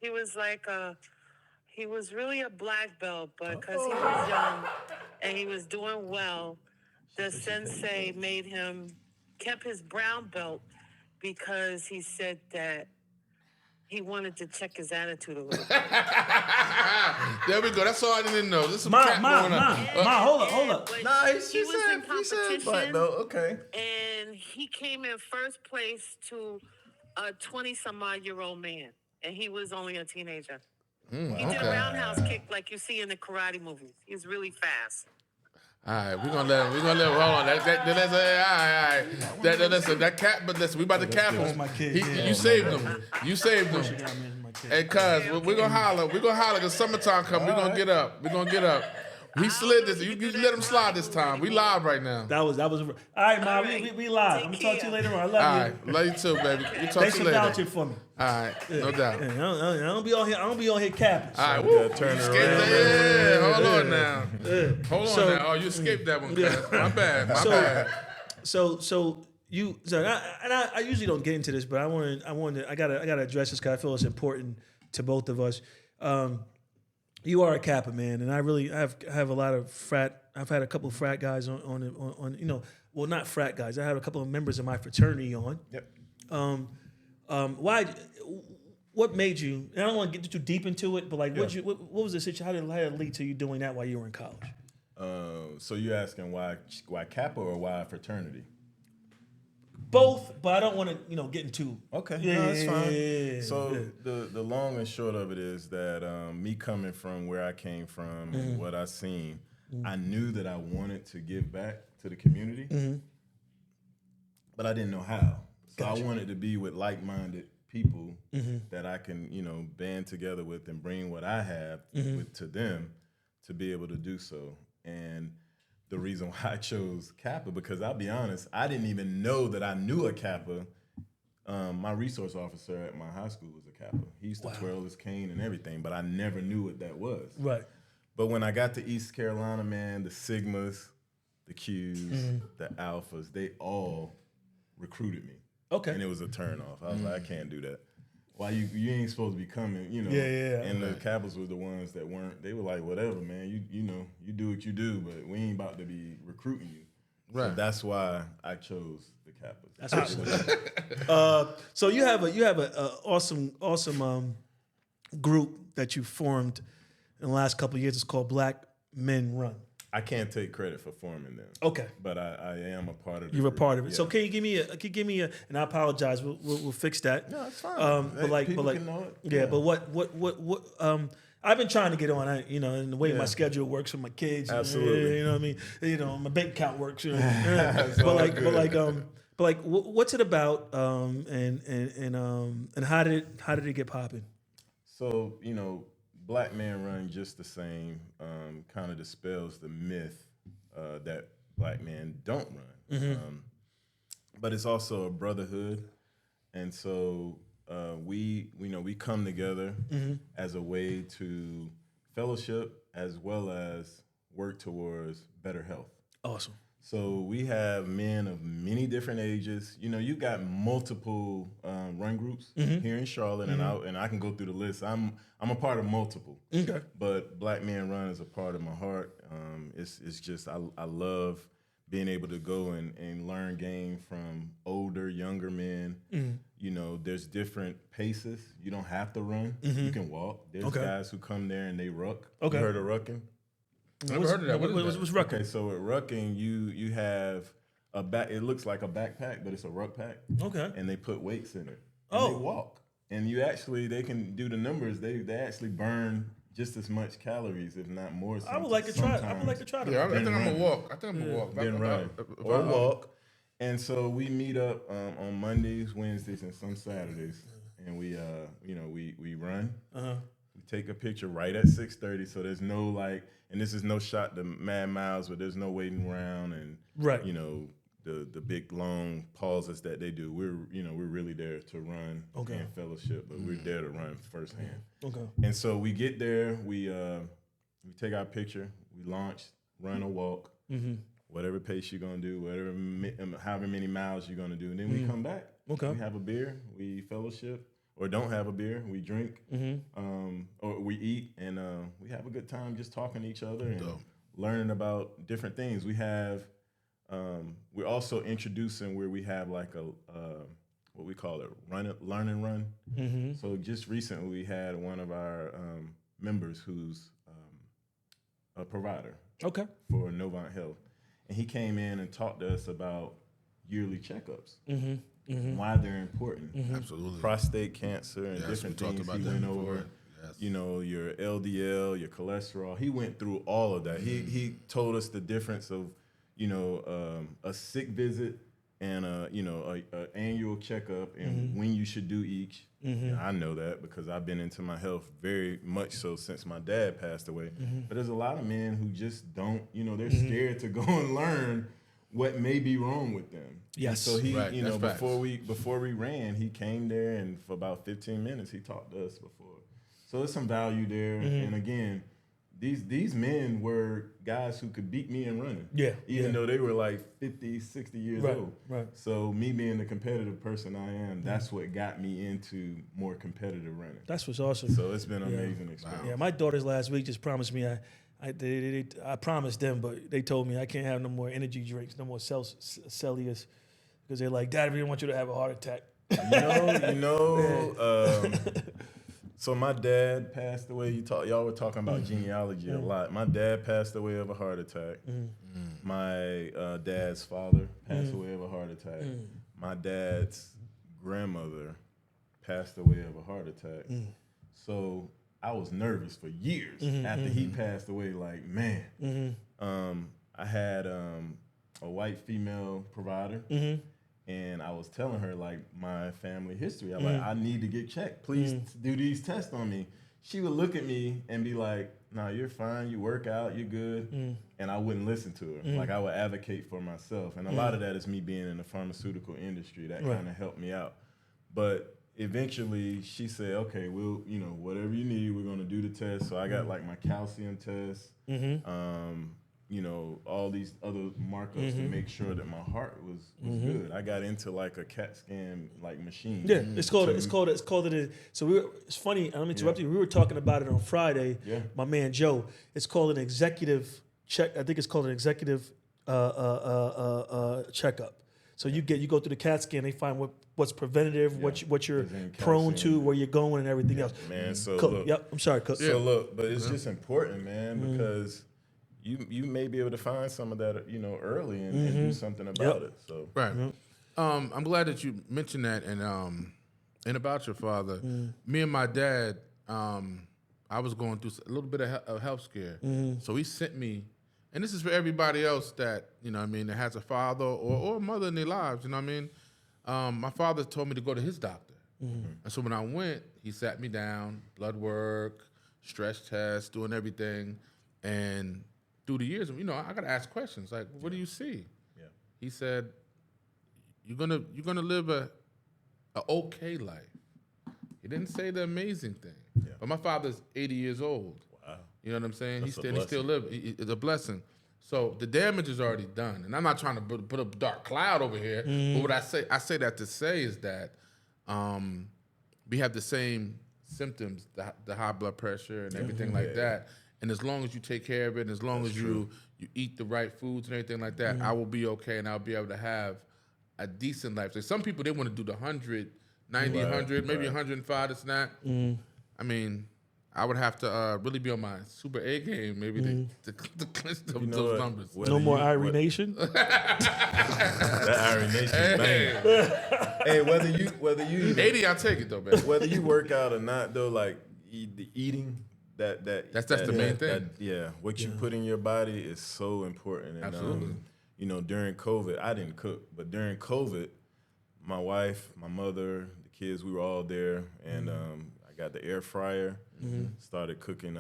he was like he was really a black belt, but because he was young and he was doing well, the sensei kept his brown belt because he said that he wanted to check his attitude a little bit. There we go. That's all I didn't know. This is Ma, hold up. Nah, he was in competition. Black belt. Okay. And he came in first place to a 20-some-odd-year-old man, and he was only a teenager. He did a roundhouse kick like you see in the karate movies. He's really fast. All right, we're gonna let him. Hold on. That's all right. Listen, that cap. But listen, we about to cap him. my kid, yeah. You saved him. You saved him. Hey, cuz, we're gonna holler. We're gonna holler because summertime come. We're gonna get up. We're gonna get up. He slid this. You let him slide this time. We live right now. That was. All right, Ma. We live. I'm gonna talk to you later on. I love All you. right, love you too, baby. We talk Thanks to for you later. vouching for me. All right, no doubt. Yeah, I don't be on here. I don't be on here capping. All right, Yeah, woo. turn it Escaped around. that. Yeah, hold on now. Hold on So- now. Oh, you escaped that one, cuz. My bad. My bad. I usually don't get into this, but I gotta address this because I feel it's important to both of us. You are a Kappa, man, and I have a lot of frat. I've had a couple of frat guys on well, not frat guys. I have a couple of members of my fraternity on. Yep. Why? What made you? And I don't want to get too deep into it, but like, what was the situation? How did it lead to you doing that while you were in college? So you're asking why Kappa or why fraternity? Both, but I don't want to get into. Okay, Yeah, no, that's fine. yeah, So yeah. the long and short of it is that me coming from where I came from and what I seen, I knew that I wanted to give back to the community, but I didn't know how. So I wanted to be with like-minded people that I can, band together with and bring what I have to them to be able to do so. And the reason why I chose Kappa, because I'll be honest, I didn't even know that I knew a Kappa. My resource officer at my high school was a Kappa. He used to twirl his cane and everything, but I never knew what that was. Right. But when I got to East Carolina, man, the Sigmas, the Qs, the Alphas, they all recruited me. Okay. And it was a turnoff. I was like, I can't do that. Why you ain't supposed to be coming, Yeah. And the Kappas were the ones that weren't. They were like, whatever, man. You do what you do, but we ain't about to be recruiting you. Right. So that's why I chose the Kappas. That's awesome. So you have a awesome group that you formed in the last couple of years. It's called Black Men Run. I can't take credit for forming them. Okay. But I am a part of it. You're a part of it. Yeah. So can you give me a? And I apologize. We'll fix that. No, it's fine. People can know it. Yeah. But what? I've been trying to get on. In the way my schedule works with my kids. Absolutely. You know what I mean? My bank account works. But what's it about? And how did it get popping? So Black Men Run just the same kind of dispels the myth that black men don't run. But it's also a brotherhood. And so we come together as a way to fellowship as well as work towards better health. Awesome. So we have men of many different ages. You got multiple run groups here in Charlotte, and I can go through the list. I'm a part of multiple. Okay. But Black Men Run is a part of my heart. It's just I love being able to go and learn game from older, younger men. There's different paces. You don't have to run. You can walk. There's guys who come there and they ruck. Okay. You heard of rucking? Never heard of that. What's rucking? Okay, so with rucking, you have a back. It looks like a backpack, but it's a ruck pack. Okay. And they put weights in it. And they walk. And they can do the numbers. They actually burn just as much calories, if not more. I would like to try. I would like to try that. Yeah, I think I'm gonna walk. Then run or walk. And so we meet up on Mondays, Wednesdays, and some Saturdays, and we run. We take a picture right at 6:30, so there's no and this is no shot to Mad Miles, but there's no waiting around and the big long pauses that they do. We're really there to run and fellowship, but we're there to run firsthand. Okay. And so we get there, we take our picture, we launch, run or walk, whatever pace you're gonna do, however many miles you're gonna do, and then we come back. Okay. We have a beer, we fellowship. Or don't have a beer, we drink, or we eat, and we have a good time just talking to each other and learning about different things. We have, we're also introducing where we have like a, what we call it, learn and run. So just recently we had one of our members who's a provider for Novant Health. And he came in and talked to us about yearly checkups. Why they're important. Absolutely. Prostate cancer and different things he went over. you know, your LDL, your cholesterol. He went through all of that. He told us the difference of, you know, a sick visit and a annual checkup and when you should do each. And I know that because I've been into my health very much so since my dad passed away. But there's a lot of men who just don't, you know, they're scared to go and learn what may be wrong with them. Yes. And so he, Right, you know, that's before we ran, he came there and for about 15 minutes he talked to us before. So there's some value there. And again, these men were guys who could beat me in running. Yeah. Even though they were like 50, 60 years old. Right. So me being the competitive person I am, that's what got me into more competitive running. That's what's awesome. So it's been an amazing experience. Yeah, my daughters last week just promised me I promised them, but they told me I can't have no more energy drinks, no more Celsius, because they're like, Dad, we didn't want you to have a heart attack. So my dad passed away. Y'all were talking about genealogy a lot. My dad passed away of a heart attack. My dad's father passed away of a heart attack. My dad's grandmother passed away of a heart attack. So I was nervous for years after he passed away. Like, man, I had a white female provider. And I was telling her, like, my family history. I'm like, I need to get checked. Please do these tests on me. She would look at me and be like, no, you're fine. You work out. You're good. And I wouldn't listen to her. Like, I would advocate for myself. And a lot of that is me being in the pharmaceutical industry. That kind of helped me out. But eventually, she said, okay, we'll, you know, whatever you need, we're going to do the test. So I got, like, my calcium test. You know, all these other markups to make sure that my heart was good. I got into like a CAT scan like machine. Yeah, it's called it's funny, I'm interrupting you. We were talking about it on Friday. Yeah. My man Joe. It's called an executive check. I think it's called an executive checkup. So you go through the CAT scan, they find what's preventative, what you're prone to, where you're going, and everything else. Man, so Cook. look. Yep, I'm sorry, Cook. So look, but it's just important, man, because you may be able to find some of that, you know, early and do something about it. So Right. I'm glad that you mentioned that and about your father. Me and my dad, I was going through a little bit of health scare. So he sent me, and this is for everybody else that, you know what I mean, that has a father or a mother in their lives, you know what I mean? My father told me to go to his doctor. And so when I went, he sat me down, blood work, stress tests, doing everything. And through the years, you know, I got to ask questions like, what do you see? Yeah. He said, you're gonna live a okay life. He didn't say the amazing thing. Yeah. But my father's 80 years old. Wow. You know what I'm saying? That's He still lives. It's a blessing. So the damage is already done. And I'm not trying to put a dark cloud over here. But what I say that to say is that we have the same symptoms, the high blood pressure and everything like that. And as long as you take care of it, and as long as you eat the right foods and everything like that, I will be okay, and I'll be able to have a decent life. So some people, they want to do the 100, 90, 100, maybe 105, this and that. I mean, I would have to really be on my super A game, maybe to clinch those numbers. No more Irie Nation. That Irie Nation, man. Hey, whether you 80, I'll take it though, man. whether you work out or not, though, like the eating. That's the main thing. What you put in your body is so important. And, Absolutely. You know, during COVID, I didn't cook, but during COVID, my wife, my mother, the kids, we were all there, and I got the air fryer, started cooking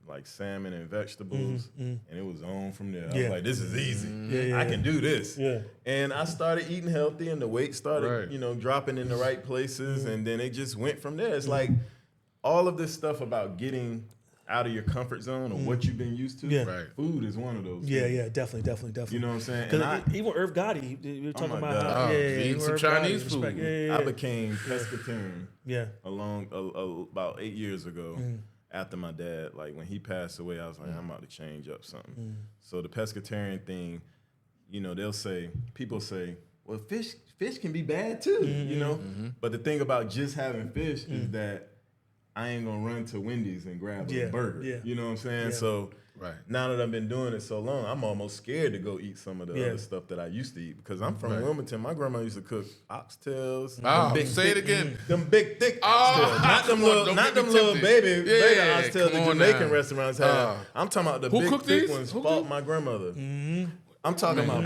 like salmon and vegetables, and it was on from there. I was like, this is easy. I can do this. And I started eating healthy, and the weight started, you know, dropping in the right places, and then it just went from there. It's like all of this stuff about getting out of your comfort zone or what you've been used to. Food is one of those. Yeah, definitely. You know what I'm saying? And even Irv Gotti, we were talking about how eating some Chinese food. I became pescatarian. Along about 8 years ago. After my dad, like when he passed away, I was like, I'm about to change up something. So the pescatarian thing, you know, people say, well, fish can be bad too, you know. But the thing about just having fish is that I ain't gonna run to Wendy's and grab Yeah, a burger. yeah. You know what I'm saying? Yeah. So Right. now that I've been doing it so long, I'm almost scared to go eat some of the Yeah. other stuff that I used to eat because I'm from Right. Wilmington. My grandma used to cook oxtails. Say it again. Them big thick Oh, oxtails, not them come on, little, don't not get me them little tempted. baby Yeah, oxtails come the on Jamaican now. restaurants have. I'm talking about the Who big cooked thick these? ones. Who Fought cooked? my grandmother. Mm-hmm. I'm talking about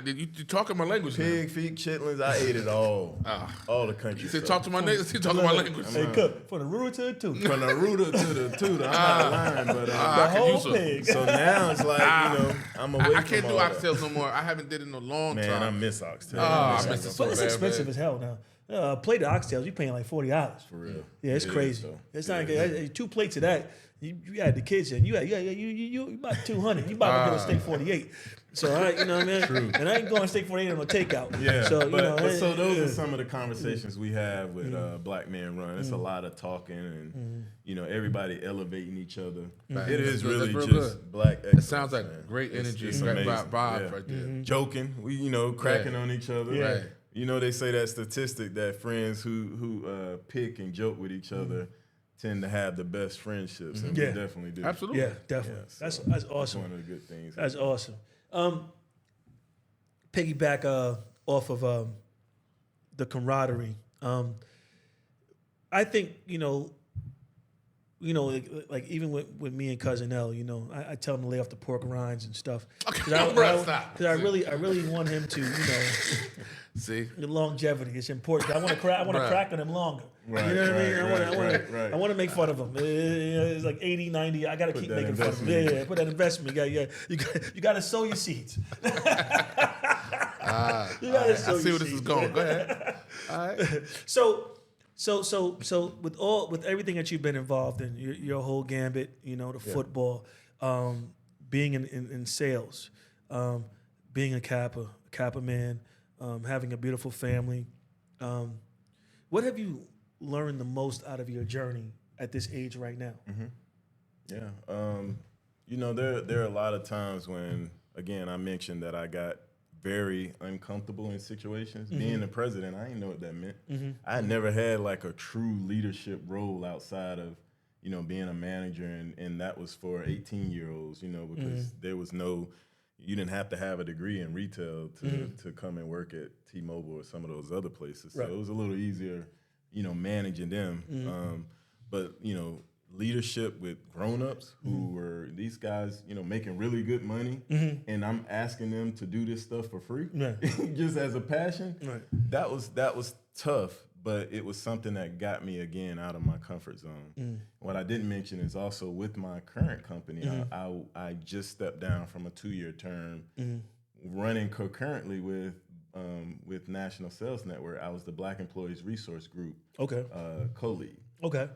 You talking my language now. pig feet, chitlins. I ate it all. All the country He said, stuff. talk to my niggas. He talking my language. Hey, cook from the rooter to the tooth. From the rooter to the tutor. I'm not lying, but The I can whole use some. pig. so now it's like, I'm away I from can't do all that. oxtails no more. I haven't did it in a long Man, time. I miss oxtails. I miss it so But it's bad, expensive man. as hell now. A plate of oxtails, you paying like $40. For real. Yeah, it's It is, crazy. though. It's not Yeah. good. 2 plates of that. You had the kids in. You about 200. You about to get a steak 48. So you know what I mean. True. And I ain't going steak 48 on a takeout. Yeah, So but so those yeah. are some of the conversations we have with Black Men Run. It's a lot of talking and everybody elevating each other. Right. It is That's really real just good. black. It sounds like excellence, man. great It's energy, just great amazing. vibe Yeah. right there. Joking, we cracking on each other. Yeah. Right. You know, they say that statistic that friends who pick and joke with each other tend to have the best friendships, and Yeah. we definitely do. Absolutely. Yeah, definitely. Yeah, so That's awesome. One of the good things. That's awesome. Piggyback off of the camaraderie. I think like even with me and cousin L, I tell him to lay off the pork rinds and stuff. Okay, Because stop. I really want him to See? the longevity. It's important. I want to crack. I want to Right. crack on him longer. Right, You know what I mean? right. I want to make fun of him. It's like 80, 90. I got to keep that making fun of him. investment. Yeah, put that investment. You got to sow your seeds. You gotta sow I see your where this is seeds. going. Go ahead. All right. So with everything that you've been involved in, your whole gambit, the football, being in sales, being a Kappa man, having a beautiful family, what have you learned the most out of your journey at this age right now? Yeah. There are a lot of times when, again, I mentioned that I got very uncomfortable in situations. Being the president, I didn't know what that meant. I had never had like a true leadership role outside of, being a manager, and that was for 18-year-olds, because there was you didn't have to have a degree in retail to come and work at T-Mobile or some of those other places. So Right. it was a little easier, managing them. But, leadership with grown-ups who were these guys, making really good money, and I'm asking them to do this stuff for free, Right. just as a passion. Right. That was tough, but it was something that got me again out of my comfort zone. What I didn't mention is also with my current company, I just stepped down from a 2-year term, running concurrently with National Sales Network. I was the Black Employees Resource Group Okay. co-lead. Okay.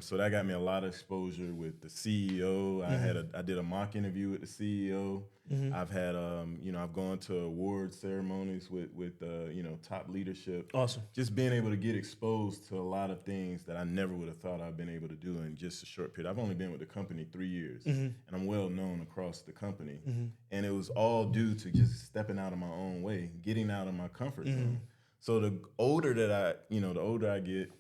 So that got me a lot of exposure with the CEO. I did a mock interview with the CEO. I've had I've gone to award ceremonies with top leadership. Awesome. Just being able to get exposed to a lot of things that I never would have thought I'd been able to do in just a short period. I've only been with the company 3 years, and I'm well known across the company. And it was all due to just stepping out of my own way, getting out of my comfort zone. So the older I get,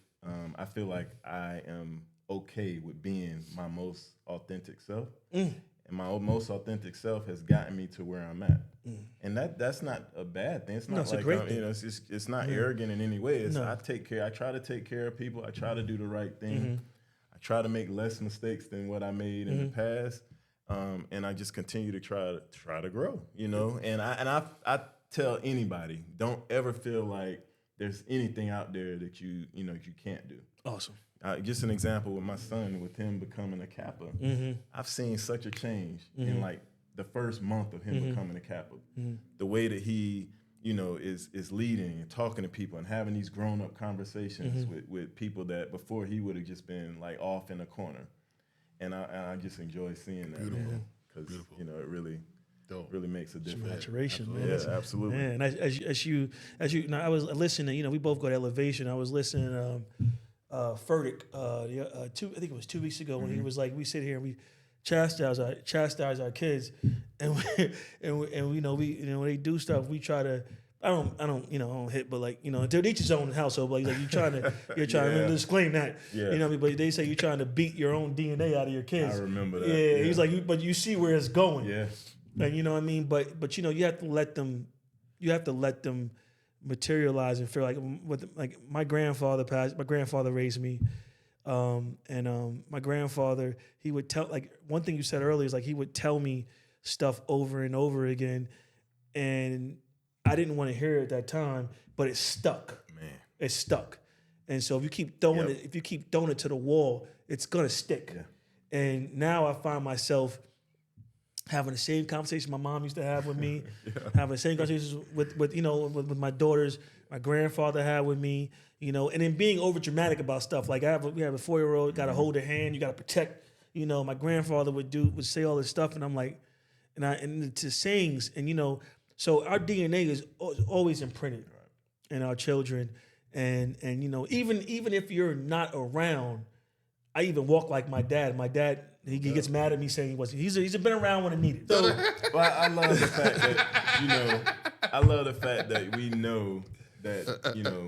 I feel like I am okay with being my most authentic self. And my most authentic self has gotten me to where I'm at. And that's not a bad thing. It's not No, it's a like great thing. it's not arrogant in any way. It's I try to take care of people. I try to do the right thing. I try to make less mistakes than what I made in the past. And I just continue to try to grow, And I tell anybody, don't ever feel like there's anything out there that you can't do. Awesome. Just an example with my son, with him becoming a Kappa. I've seen such a change in like the first month of him becoming a Kappa. The way that he, is leading and talking to people and having these grown up conversations with people that before he would have just been like off in a corner. And I just enjoy seeing that, because it really. Dope. Really makes a difference. Maturation, man. Yeah, That's- absolutely. Man, as you, now I was listening. We both got Elevation. I was listening. Furtick, I think it was 2 weeks ago when he was like, we sit here and we chastise our kids, and we when they do stuff, we try to. I don't hit, but like, to each his own household. Like you're trying to disclaim that. Yeah. You know what I mean? But they say you're trying to beat your own DNA out of your kids. I remember that. Yeah. He's like, but you see where it's going. Yeah. And you know what I mean? But you have to let them materialize and feel like my grandfather passed. My grandfather raised me. My grandfather, he would tell, like, one thing you said earlier is like he would tell me stuff over and over again, and I didn't want to hear it at that time, but it stuck. Man, it stuck. And so if you keep throwing it to the wall, it's gonna stick. Yeah. And now I find myself having the same conversation my mom used to have with me, having the same conversations with my daughters, my grandfather had with me, and then being over dramatic about stuff. Like we have a 4-year-old, got to hold her hand, you got to protect. My grandfather would say all this stuff, and I'm like, and to sayings, and so our DNA is always imprinted in our children, and even if you're not around, I even walk like my dad. My dad, he gets mad at me saying he wasn't. He's been around when it needed. So, I love the fact that we know that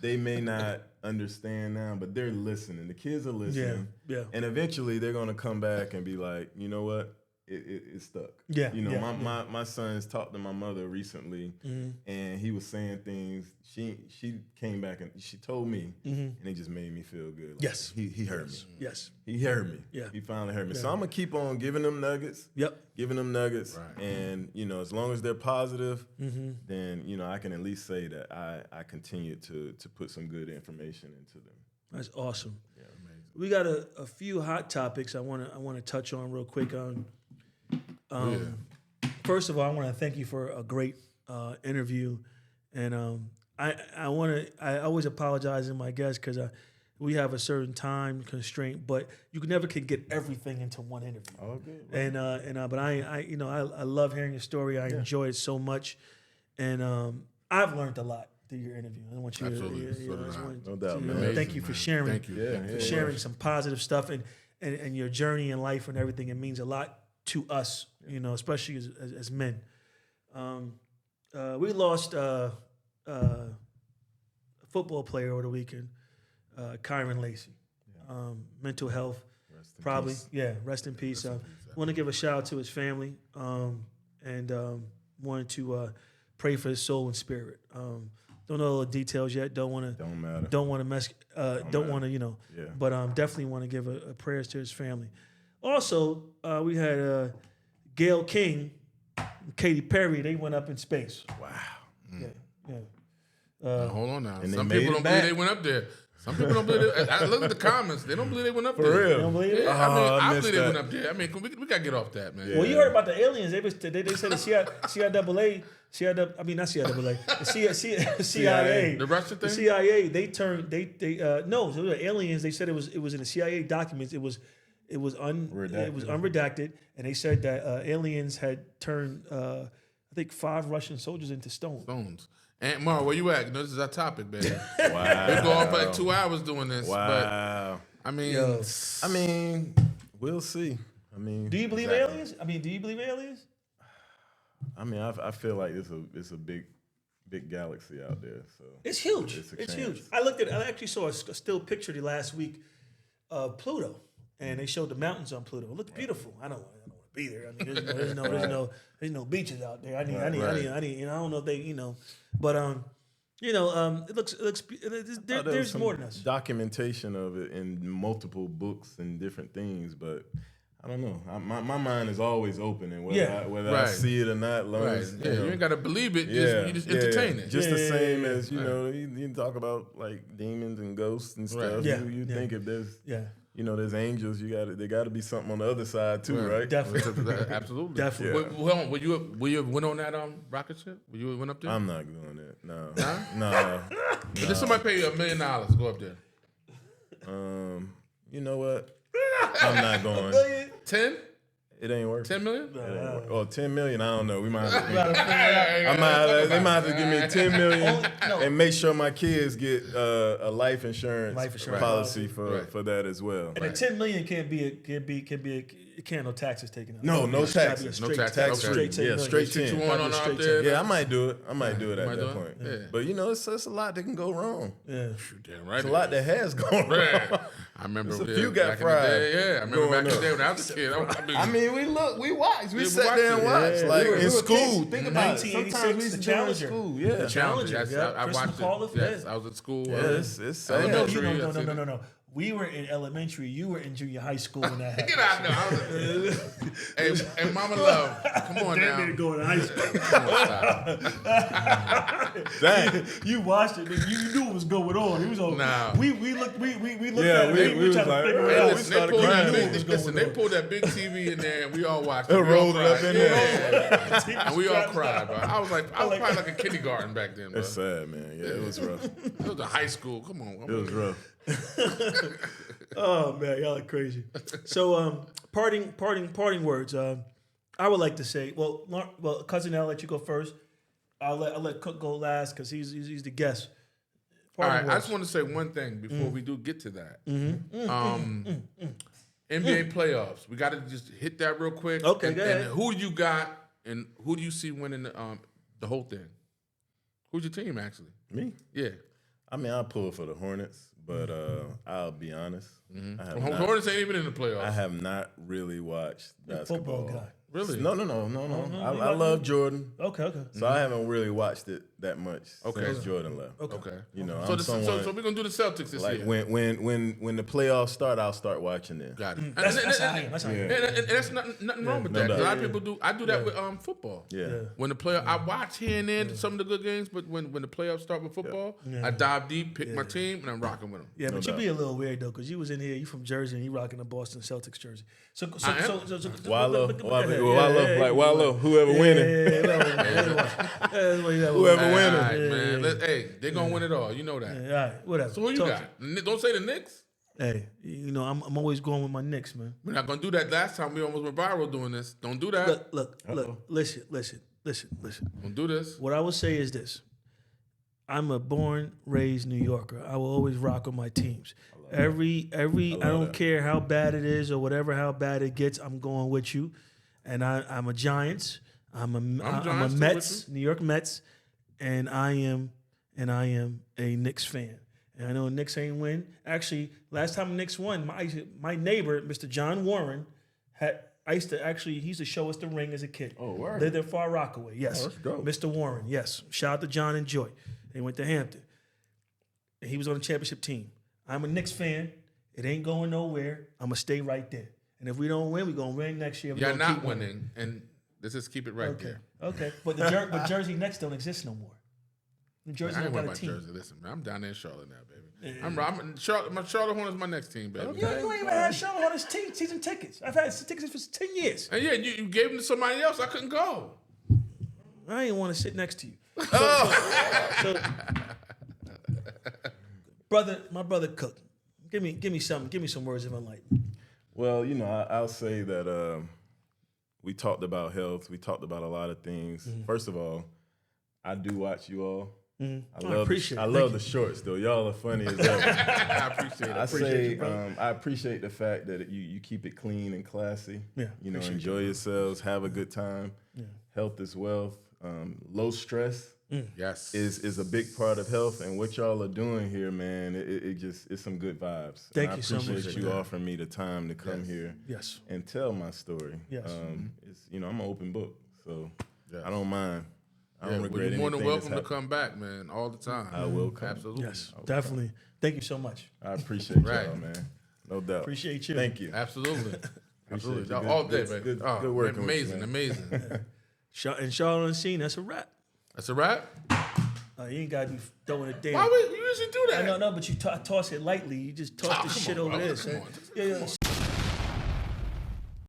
they may not understand now, but they're listening. The kids are listening. Yeah. And eventually they're gonna come back and be like, you know what? It stuck. Yeah. My son's talked to my mother recently, and he was saying things. She came back and she told me, and it just made me feel good. Like, yes. He heard me. Yes. He heard me. Yeah. He finally heard me. Yeah. So I'm gonna keep on giving them nuggets. Yep. Giving them nuggets, Right. and as long as they're positive, then I can at least say that I continue to put some good information into them. That's awesome. Yeah, amazing. We got a few hot topics I want to touch on real quick. First of all, I want to thank you for a great interview, and I always apologize to my guests because we have a certain time constraint, but you never can get everything into one interview. All good. And but I love hearing your story. I enjoy it so much, and I've learned a lot through your interview. I want you Absolutely. to No doubt, man. Amazing, thank you for man. sharing. Thank you. For sharing some positive stuff and your journey in life and everything. It means a lot to us, especially as men. We lost a football player over the weekend, Kyron Lacey. Mental health, probably. Peace. Yeah, rest in peace. Want to give a shout out to his family, and wanted to pray for his soul and spirit. Don't know all the details yet. Don't want to. Don't matter. Don't want to mess. Don't want to. Yeah. But definitely want to give a prayers to his family. Also, we had Gayle King, Katy Perry. They went up in space. Wow. Now, hold on now. And Some they people made don't it believe they went up there. Some people don't believe it. I look at the comments. They don't believe they went up there. For real. You don't believe it? Yeah, I missed believe they that. went up there. I mean, we got to get off that, man. Yeah. Well, you heard about the aliens. They said the CIA. The CIA. The Russian The thing? CIA. No. So the aliens. They said it was in the CIA documents. It was unredacted, and they said that aliens had turned I think 5 Russian soldiers into stone. Stones. Aunt Mar, where you at? This is our topic, baby. Wow. We're going for like 2 hours doing this. Wow. But, I mean, We'll see. Do you believe aliens? Do you believe aliens? I feel like it's a big galaxy out there. So It's huge. It's a It's chance. huge. I actually saw a still picture the last week of Pluto, and they showed the mountains on Pluto. It looked beautiful. I don't want to be there. There's no beaches out there. I need. I don't know if they. But it looks. There's some more than us. documentation of it in multiple books and different things, but I don't know. My mind is always open, and whether I Right. see it or not, long right. as Yeah, you ain't got to believe it. You just yeah. entertain it. Just the Yeah, same yeah, as you talk about like demons and ghosts and stuff. Right. Yeah, You yeah. think if there's Yeah, there's angels, there got to be something on the other side too, right? definitely. Absolutely. Definitely. Yeah. Well, hold on. Were you went on that rocket ship? Were you went up there? I'm not doing that. No. Huh? No. Did somebody pay you $1 million to go up there? You know what? I'm not going. 10? It ain't working. 10 million? It ain't working. Or 10 million, I don't know. We might have to They they might have to give me 10 million No. and make sure my kids get a life insurance policy Right. for that as well. And the 10 million can't be it can't no taxes taken out. No It's gotta be a taxes. straight taxes. Tax Okay. free. Straight 10 Yeah, million. straight Shit 10. you want on Straight out 10. there? Yeah, I might do it. I might do it at might that do it? point. Yeah. But you know, it's a lot that can go wrong. Yeah. Damn right. It's a lot that has gone wrong. Yeah. I remember There's a few got back in the fried day, yeah, I remember going back in the up. day when I was a kid. I mean, we watched. We Yeah, we sat watched there and it. watched. Yeah. Like We were in school. kids. Think about it. 1986, Sometimes we used the to do it in Challenger. school. Yeah. The Challenger. Yes, Yeah. I Chris watched McAuliffe, it. Yes, yeah. I was at school. Yeah, it's sad. Elementary. No. We were in elementary. You were in junior high school when that happened. Get out there. Hey, Mama Love, come on now. Damn, go to high school. Come on, stop. Dang. You watched it. You knew what was going on. It was on. Nah. We looked. We looked Yeah, at it. we We were was trying to like, figure oh, it Hey, out. we listen, started they pulled that crying. big, listen, they pulled that big TV in there, and we all watched it. It We all rolled it up cried. in there. Yeah. And we all cried, bro. I was probably like a kindergarten back then, bro. It's sad, man. Yeah, it was rough. It was a high school. Come on. It was rough. Oh man, y'all are crazy. So, parting words. I would like to say, well, cousin, I'll let you go first. I'll let Cook go last because he's the guest. All right, Parting I words. just want to say one thing before we do get to that. NBA playoffs. We got to just hit that real quick. Okay, and, go ahead. and who do you got, and who do you see winning the whole thing? Who's your team, actually? Me? Yeah. I mean, I pull for the Hornets, but I'll be honest. Hornets ain't even in the playoffs. I have not really watched basketball. Football guy. Really? No. I love Jordan, Okay. so I haven't really watched it that much Okay. since Jordan left. Okay. You know, So, I'm someone so we're going to do the Celtics this like year. when the playoffs start, I'll start watching them. Got it. That's how I am. That's how I am. And that's nothing wrong with that. no A lot of doubt. people do. I do that with football. Yeah. When the playoff, I watch here and there some of the good games, but when the playoffs start with football, I dive deep, pick my team, and I'm rocking with them. Yeah, but No you be a little weird though, because you was in here. You from Jersey and you rocking the Boston Celtics jersey. Wallow, Wallow, Wallow, whoever winning. Whoever winning. All right, man. Hey, they're gonna win it all. You know that. All right, whatever. So who you Talk got? Don't say the Knicks. Hey, you know I'm always going with my Knicks, man. We're not gonna do that. Last time we almost went viral doing this. Don't do that. Look. Listen. Don't do this. What I will say is this: I'm a born, raised New Yorker. I will always rock with my teams. I don't care how bad it is or whatever, how bad it gets. I'm going with you, and I'm a Giants. I'm a Giants too Mets, with New York Mets, and I am a Knicks fan. And I know Knicks ain't win. Actually, last time Knicks won, my neighbor, Mr. John Warren, he used to show us the ring as a kid. Oh, word. Lived in Far Rockaway. Yes. let's go. Mr. Warren, yes. Shout out to John and Joy. They went to Hampton. And he was on the championship team. I'm a Knicks fan. It ain't going nowhere. I'm going to stay right there. And if we don't win, we're going to win next year. You're not winning, and let's just keep it right there. Okay. But Jersey Nets don't exist no more. New Jersey I don't ain't got worried a about team. Jersey. Listen, man, I'm down there in Charlotte now, baby. I'm Charlotte. My Charlotte Hornets my next team, baby. You ain't even had Charlotte on his season tickets. I've had tickets for 10 years. And yeah, you gave them to somebody else. I couldn't go. I ain't want to sit next to you. So, my brother Cook, give me some words of enlightenment. Well, you know, I'll say that we talked about health. We talked about a lot of things. First of all, I do watch you all. I love the shorts though. Y'all are funny as ever. I appreciate it. I appreciate the fact that you keep it clean and classy. Yeah, you know, enjoy yourselves, have a good time. Yeah. Health is wealth. Low stress Yes. is a big part of health, and what y'all are doing here, man, it's some good vibes. Thank and you so much. I appreciate you offering me the time to come here Yes. and tell my story. Yes. It's I'm an open book, so Yes. I don't mind. I don't regret you're more than anything welcome to that's come back, man, all the time. I will come. Absolutely. Yes, definitely. Thank you so much. I appreciate Right. y'all, man. No doubt. Appreciate you. Thank you. Absolutely. Absolutely. you. Y'all Good- all day, good- baby. good- good working with you, Amazing, man. amazing. And Charlotte Unseen, that's a wrap. That's a wrap? You ain't got to be throwing it down. Why would you usually do that? No, but you toss it lightly. You just toss the come shit on, over bro. there. Come son. on. Yeah,